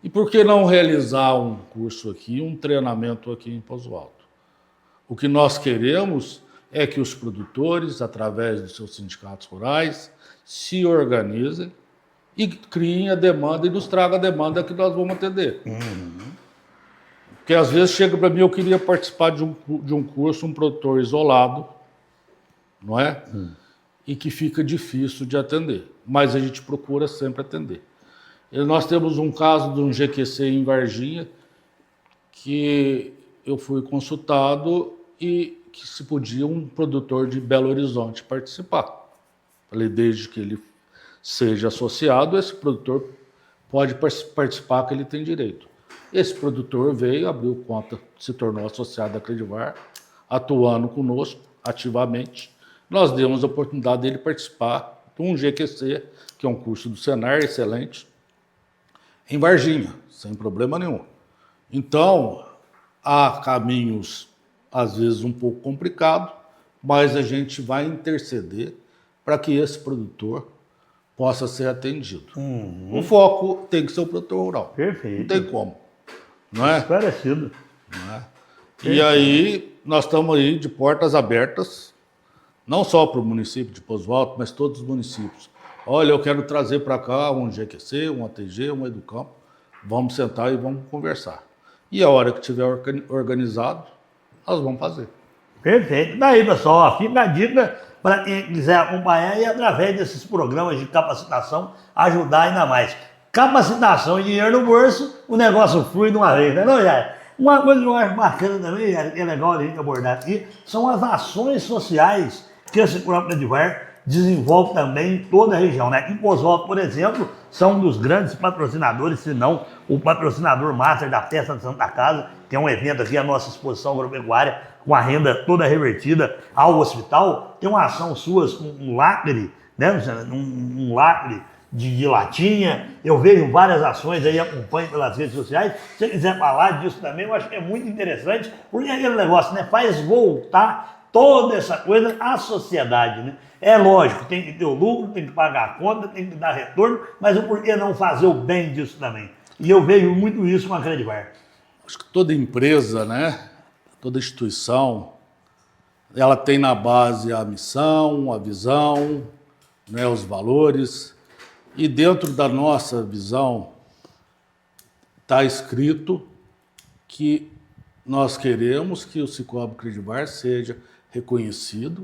E por que não realizar um curso aqui, um treinamento aqui em Poço Alto? O que nós queremos é que os produtores, através dos seus sindicatos rurais, se organizem e criem a demanda e nos tragam a demanda que nós vamos atender. Porque às vezes chega para mim, eu queria participar de um curso, um produtor isolado, não é? E que fica difícil de atender. Mas a gente procura sempre atender. E nós temos um caso de um GQC em Varginha, que eu fui consultado e que se podia um produtor de Belo Horizonte participar. Falei, desde que ele seja associado, esse produtor pode participar, que ele tem direito. Esse produtor veio, abriu conta, se tornou associado da Credivar, atuando conosco ativamente. Nós demos a oportunidade dele participar de um GQC, que é um curso do Senar, excelente, em Varginha, sem problema nenhum. Então, há caminhos, às vezes, um pouco complicados, mas a gente vai interceder para que esse produtor possa ser atendido. O foco tem que ser o produtor rural. Perfeito. Não tem como. Não é? Esclarecido. Não é? E aí, nós estamos aí de portas abertas, não só para o município de Poço Alto, mas todos os municípios. Olha, eu quero trazer para cá um GQC, um ATG, um Educampo. Vamos sentar e vamos conversar. E a hora que estiver organizado, nós vamos fazer. Perfeito. Daí, pessoal, ó, fica a dica para quem quiser acompanhar e através desses programas de capacitação ajudar ainda mais. Capacitação e dinheiro no bolso, o negócio flui de uma vez, né, não, Jair? Uma coisa que eu acho bacana também, Jair, que é legal a gente abordar aqui, são as ações sociais que esse próprio Credivar desenvolve também em toda a região, né? Em Poço Alto, por exemplo, são um dos grandes patrocinadores, se não o patrocinador master da Festa de Santa Casa, que é um evento aqui, a nossa exposição agropecuária, com a renda toda revertida ao hospital. Tem uma ação sua com um lacre, né, um lacre de latinha. Eu vejo várias ações aí, acompanho pelas redes sociais. Se você quiser falar disso também, eu acho que é muito interessante, porque é aquele negócio, né, faz voltar toda essa coisa à sociedade, né? É lógico, tem que ter o lucro, tem que pagar a conta, tem que dar retorno, mas o porquê não fazer o bem disso também? E eu vejo muito isso com a Credivar. Acho que toda empresa, né, toda instituição, ela tem na base a missão, a visão, né, os valores. E dentro da nossa visão está escrito que nós queremos que o Cicobi Credivar seja reconhecida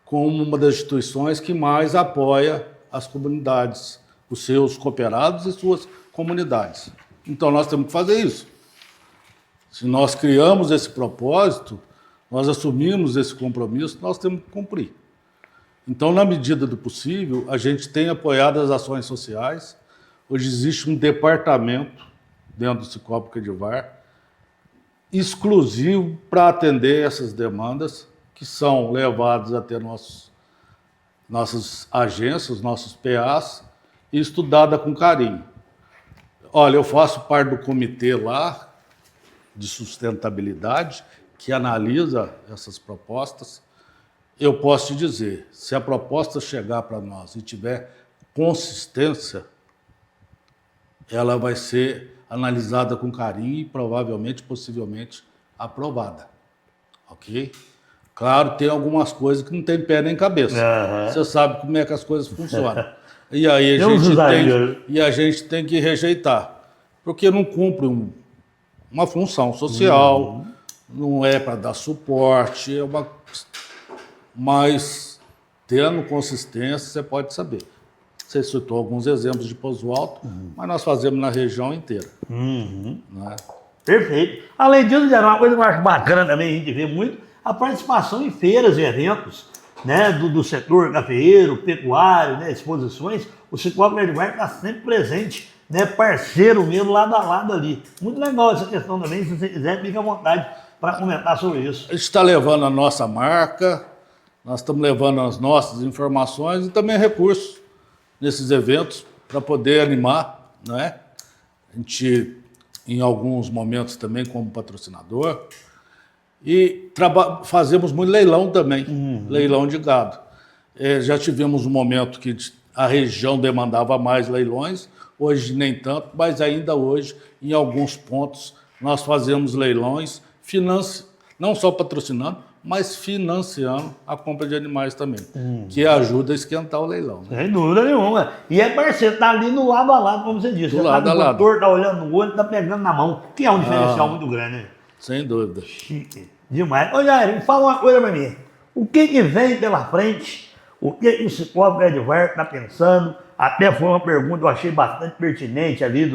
como uma das instituições que mais apoia as comunidades, os seus cooperados e suas comunidades. Então nós temos que fazer isso. Se nós criamos esse propósito, nós assumimos esse compromisso, nós temos que cumprir. Então, na medida do possível, a gente tem apoiado as ações sociais. Hoje existe um departamento dentro do Cicobi Credivar exclusivo para atender essas demandas que são levadas até nossas agências, nossos PAs, e estudada com carinho. Olha, eu faço parte do comitê lá de sustentabilidade que analisa essas propostas. Eu posso te dizer, se a proposta chegar para nós e tiver consistência, ela vai ser analisada com carinho e provavelmente, possivelmente, aprovada. Ok? Claro, tem algumas coisas que não tem pé nem cabeça. Você sabe como é que as coisas funcionam. E aí a gente tem que rejeitar, porque não cumpre uma função social, não é para dar suporte, mas tendo consistência, você pode saber. Você citou alguns exemplos de Pouso Alto, mas nós fazemos na região inteira. Né? Perfeito. Além disso, uma coisa que eu acho bacana também, a gente vê muito, a participação em feiras e eventos, né, do setor cafeeiro, pecuário, né, exposições. O Cicobi Edvar está sempre presente, né, parceiro mesmo, lado a lado ali. Muito legal essa questão também, se você quiser, fique à vontade para comentar sobre isso. A gente está levando a nossa marca, nós estamos levando as nossas informações e também recursos nesses eventos para poder animar, né? A gente, em alguns momentos também como patrocinador, e fazemos muito leilão também, leilão de gado. Já tivemos um momento que a região demandava mais leilões, hoje nem tanto, mas ainda hoje, em alguns pontos, nós fazemos leilões, não só patrocinando, mas financiando a compra de animais também, que ajuda a esquentar o leilão. Né? Sem dúvida nenhuma. E é parceiro, tá ali no lado a lado, como você disse. Do lado a lado. O produtor tá olhando no olho, tá pegando na mão, que é um diferencial muito grande, né? Sem dúvida. Chique demais. Ô Jair, fala uma coisa pra mim. O que vem pela frente? O que o Cicobi Edvar está pensando? Até foi uma pergunta que eu achei bastante pertinente ali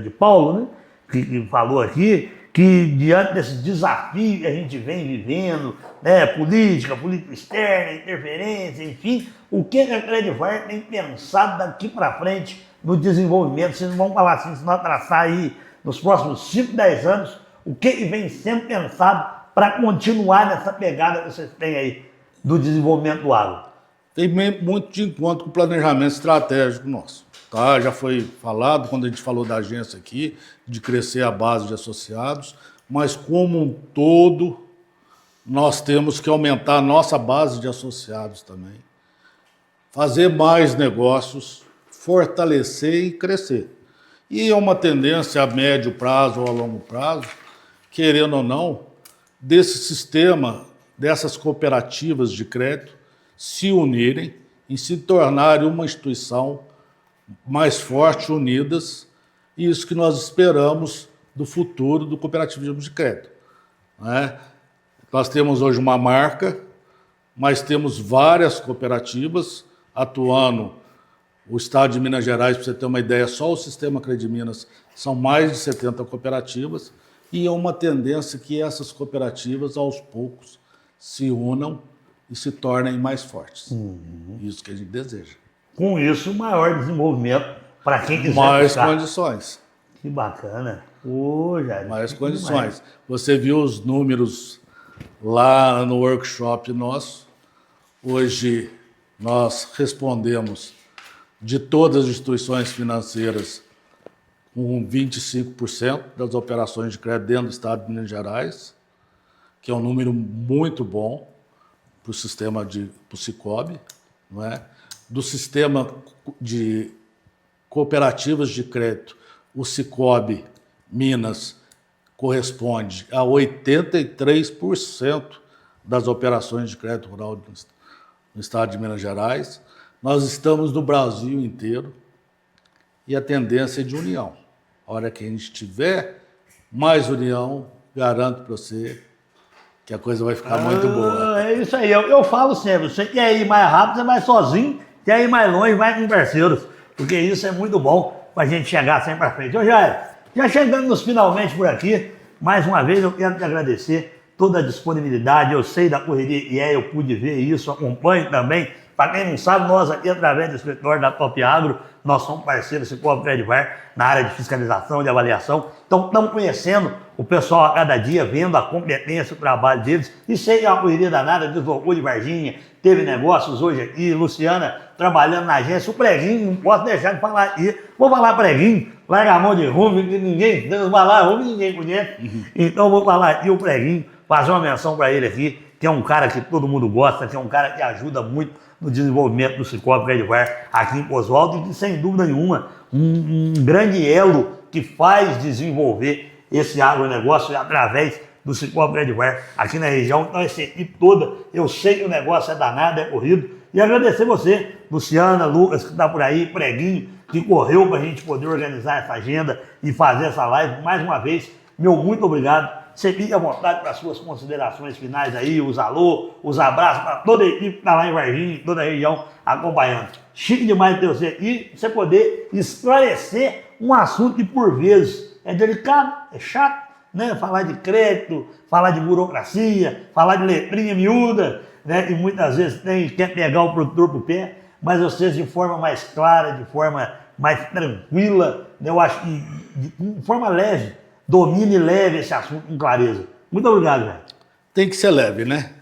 de Paulo, né? Que falou aqui, que diante desse desafio que a gente vem vivendo, né? Política externa, interferência, enfim, o que a Edvar tem pensado daqui para frente no desenvolvimento? Vocês vão falar assim, se nós traçar aí nos próximos 5, 10 anos, o que vem sendo pensado para continuar nessa pegada que vocês têm aí do desenvolvimento do agro? Tem muito de encontro com o planejamento estratégico nosso. Tá? Já foi falado, quando a gente falou da agência aqui, de crescer a base de associados, mas como um todo, nós temos que aumentar a nossa base de associados também. Fazer mais negócios, fortalecer e crescer. E é uma tendência a médio prazo ou a longo prazo, querendo ou não, desse sistema, dessas cooperativas de crédito, se unirem e se tornarem uma instituição mais forte, unidas, e isso que nós esperamos do futuro do cooperativismo de crédito. Né? Nós temos hoje uma marca, mas temos várias cooperativas atuando. O estado de Minas Gerais, para você ter uma ideia, só o sistema Crediminas são mais de 70 cooperativas, e é uma tendência que essas cooperativas, aos poucos, se unam e se tornem mais fortes. Isso que a gente deseja. Com isso, maior desenvolvimento para quem quiser mais buscar. Condições. Que bacana. Jair, mais condições. Você viu os números lá no workshop nosso. Hoje nós respondemos de todas as instituições financeiras com 25% das operações de crédito dentro do estado de Minas Gerais, que é um número muito bom para o sistema para o Cicobi, não é? Do sistema de cooperativas de crédito, o Cicobi Minas corresponde a 83% das operações de crédito rural no estado de Minas Gerais. Nós estamos no Brasil inteiro e a tendência é de união. A hora que a gente tiver mais união, garanto para você que a coisa vai ficar muito boa. É isso aí, eu falo sempre, você quer ir mais rápido, você vai sozinho, quer ir mais longe, vai com parceiros, porque isso é muito bom para a gente chegar sempre para frente. Ô Jair, já chegando nos finalmente por aqui, mais uma vez eu quero te agradecer toda a disponibilidade, eu sei da correria e eu pude ver isso, acompanho também Para quem não sabe, nós aqui, através do escritório da Top Agro, nós somos parceiros do Cicobi Credivar na área de fiscalização, de avaliação. Então, estamos conhecendo o pessoal a cada dia, vendo a competência, o trabalho deles. E sei que a correria danada, deslocou de Varginha, teve negócios hoje aqui, Luciana trabalhando na agência. O Preguinho, não posso deixar de falar aqui. Vou falar Preguinho, larga a mão de rumo, que ninguém, Deus vai lá, rumo ninguém conhece. Então, vou falar aqui o Preguinho, fazer uma menção para ele aqui, que é um cara que todo mundo gosta, que é um cara que ajuda muito no desenvolvimento do Cicobi Credivar aqui em Poço Alto e que, sem dúvida nenhuma, um grande elo que faz desenvolver esse agronegócio através do Cicobi Credivar aqui na região. Então, essa equipe toda, eu sei que o negócio é danado, é corrido. E agradecer você, Luciana, Lucas, que está por aí, Preguinho, que correu para a gente poder organizar essa agenda e fazer essa live. Mais uma vez, meu muito obrigado. Você fique à vontade para as suas considerações finais aí, os alô, os abraços para toda a equipe que está lá em Varginha, toda a região acompanhando. Chique demais ter você aqui, você poder esclarecer um assunto que por vezes é delicado, é chato, né? Falar de crédito, falar de burocracia, falar de letrinha miúda, né? E muitas vezes quer pegar o produtor pro pé, mas vocês de forma mais clara, de forma mais tranquila, né? Eu acho que de forma leve, domine e leve esse assunto com clareza. Muito obrigado, velho. Tem que ser leve, né?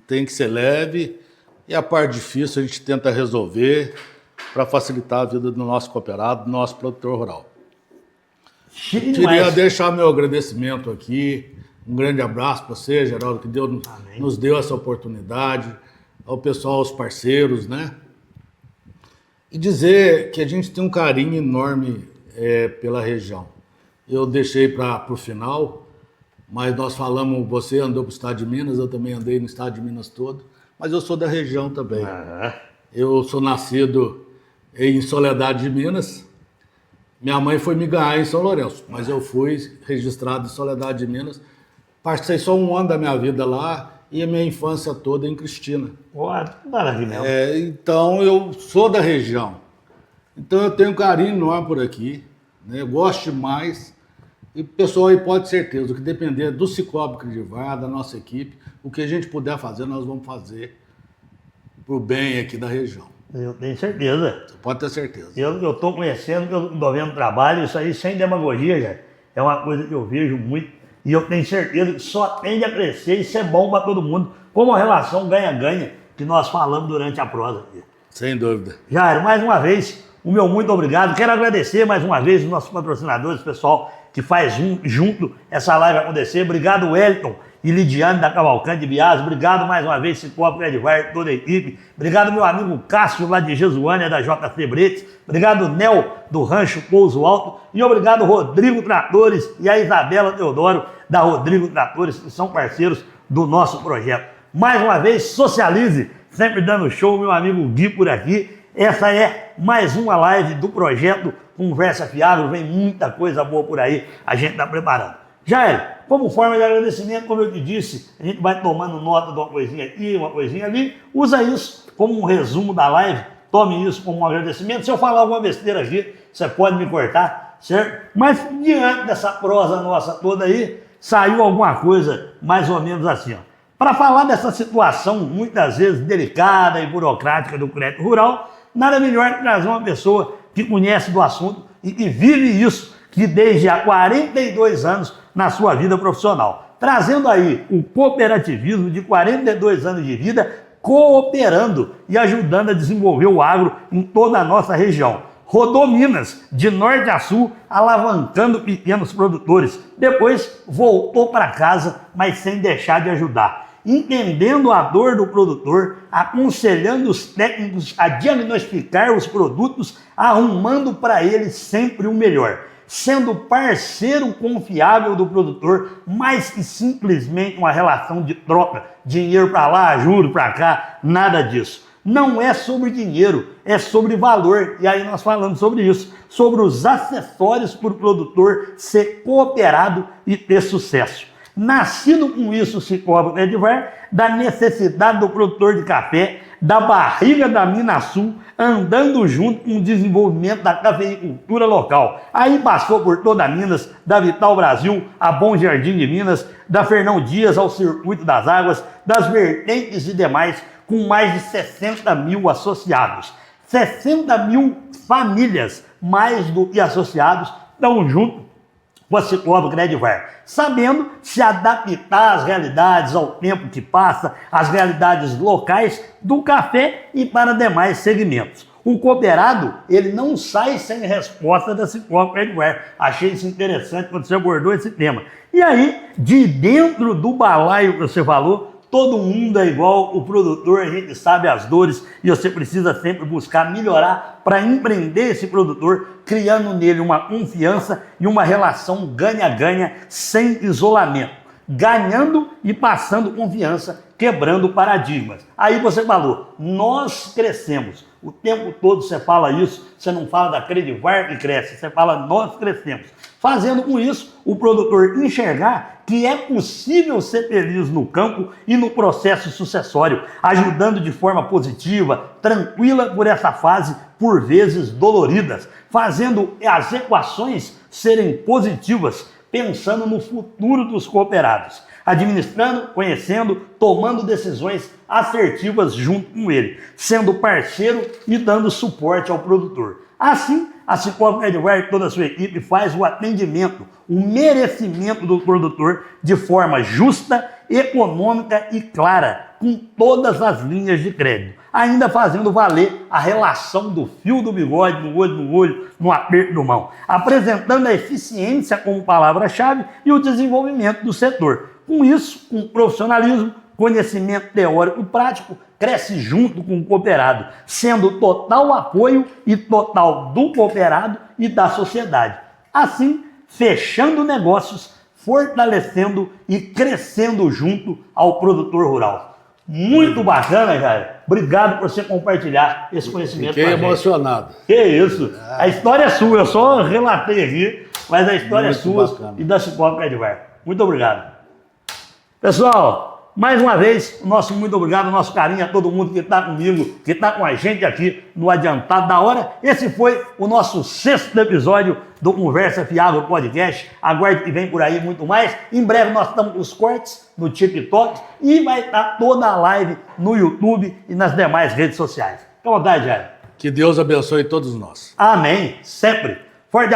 Tem que ser leve. E a parte difícil a gente tenta resolver para facilitar a vida do nosso cooperado, do nosso produtor rural. Queria deixar meu agradecimento aqui. Um grande abraço para você, Geraldo, que nos deu essa oportunidade. Ao pessoal, aos parceiros, né? E dizer que a gente tem um carinho enorme pela região. Eu deixei para o final, mas nós falamos, você andou para o estado de Minas, eu também andei no estado de Minas todo, mas eu sou da região também. Eu sou nascido em Soledade de Minas, minha mãe foi me ganhar em São Lourenço, mas eu fui registrado em Soledade de Minas, passei só um ano da minha vida lá e a minha infância toda em Cristina. Então eu sou da região, então eu tenho um carinho enorme por aqui, né? Eu gosto demais. E pessoal, aí pode ter certeza, o que depender do Cicobi Credivar, da nossa equipe, o que a gente puder fazer, nós vamos fazer para o bem aqui da região. Eu tenho certeza. Você pode ter certeza. Eu estou conhecendo, eu estou vendo trabalho, isso aí sem demagogia, já. É uma coisa que eu vejo muito e eu tenho certeza que só tende a crescer e isso é bom para todo mundo, como a relação ganha-ganha que nós falamos durante a prosa aqui. Sem dúvida. Jairo, mais uma vez, o meu muito obrigado. Quero agradecer mais uma vez os nossos patrocinadores, pessoal que faz junto essa live acontecer. Obrigado, Wellington e Lidiane da Cavalcante de Biás. Obrigado mais uma vez, Cicobi Credivar, toda a equipe. Obrigado, meu amigo Cássio, lá de Jesuânia, da JC Bretes. Obrigado, Nel, do Rancho Pouso Alto. E obrigado, Rodrigo Tratores e a Isabela Teodoro, da Rodrigo Tratores, que são parceiros do nosso projeto. Mais uma vez, socialize, sempre dando show, meu amigo Gui por aqui. Essa é mais uma live do projeto Conversa Fiagro, vem muita coisa boa por aí, a gente está preparando. Jair, como forma de agradecimento, como eu te disse, a gente vai tomando nota de uma coisinha aqui, uma coisinha ali, usa isso como um resumo da live, tome isso como um agradecimento. Se eu falar alguma besteira aqui, você pode me cortar, certo? Mas diante dessa prosa nossa toda aí, saiu alguma coisa mais ou menos assim, ó. Para falar dessa situação muitas vezes delicada e burocrática do crédito rural, nada melhor que trazer uma pessoa que conhece do assunto e que vive isso, que desde há 42 anos na sua vida profissional. Trazendo aí o cooperativismo de 42 anos de vida, cooperando e ajudando a desenvolver o agro em toda a nossa região. Rodou Minas, de norte a sul, alavancando pequenos produtores. Depois voltou para casa, mas sem deixar de ajudar. Entendendo a dor do produtor, aconselhando os técnicos a diagnosticar os produtos, arrumando para eles sempre o melhor, sendo parceiro confiável do produtor, mais que simplesmente uma relação de troca, dinheiro para lá, juro para cá, nada disso. Não é sobre dinheiro, é sobre valor, e aí nós falamos sobre isso, sobre os acessórios para o produtor ser cooperado e ter sucesso. Nascido com isso o Cicobi Credivar, da necessidade do produtor de café, da barriga da Minas Sul, andando junto com o desenvolvimento da cafeicultura local. Aí passou por toda Minas, da Vital Brasil a Bom Jardim de Minas, da Fernão Dias ao Circuito das Águas, das vertentes e demais, com mais de 60 mil associados. 60 mil famílias, mais do que associados, estão junto com a Cicobi Credivar, sabendo se adaptar às realidades, ao tempo que passa, às realidades locais do café e para demais segmentos. O cooperado, ele não sai sem resposta da Cicobi Credivar. Achei isso interessante quando você abordou esse tema. E aí, de dentro do balaio que você falou, todo mundo é igual, o produtor, a gente sabe as dores e você precisa sempre buscar melhorar para empreender esse produtor, criando nele uma confiança e uma relação ganha-ganha sem isolamento. Ganhando e passando confiança, quebrando paradigmas. Aí você falou, nós crescemos. O tempo todo você fala isso, você não fala da Credivar que cresce, você fala nós crescemos. Fazendo com isso, o produtor enxergar que é possível ser feliz no campo e no processo sucessório, ajudando de forma positiva, tranquila por essa fase, por vezes doloridas, fazendo as equações serem positivas, pensando no futuro dos cooperados, administrando, conhecendo, tomando decisões assertivas junto com ele, sendo parceiro e dando suporte ao produtor. Assim, a Cicobi Credivar e toda a sua equipe faz o atendimento, o merecimento do produtor de forma justa, econômica e clara, com todas as linhas de crédito, ainda fazendo valer a relação do fio do bigode, no olho no olho, no aperto de mão, apresentando a eficiência como palavra-chave e o desenvolvimento do setor. Com isso, com profissionalismo, conhecimento teórico e prático, cresce junto com o cooperado, sendo total apoio e total do cooperado e da sociedade. Assim, fechando negócios, fortalecendo e crescendo junto ao produtor rural. Muito bacana, Jair. Obrigado por você compartilhar esse conhecimento com a gente. Fiquei emocionado. Que isso. A história é sua, eu só relatei aqui, mas a história é sua bacana. e da Cicobi Credivar. Muito obrigado. Pessoal, mais uma vez, o nosso muito obrigado, o nosso carinho a todo mundo que está comigo, que está com a gente aqui no Adiantado da Hora. Esse foi o nosso 6º episódio do Conversa Fiagro Podcast. Aguarde que vem por aí muito mais. Em breve nós estamos com os cortes no TikTok e vai estar toda a live no YouTube e nas demais redes sociais. Fica à vontade, Jair. Que Deus abençoe todos nós. Amém. Sempre. Forte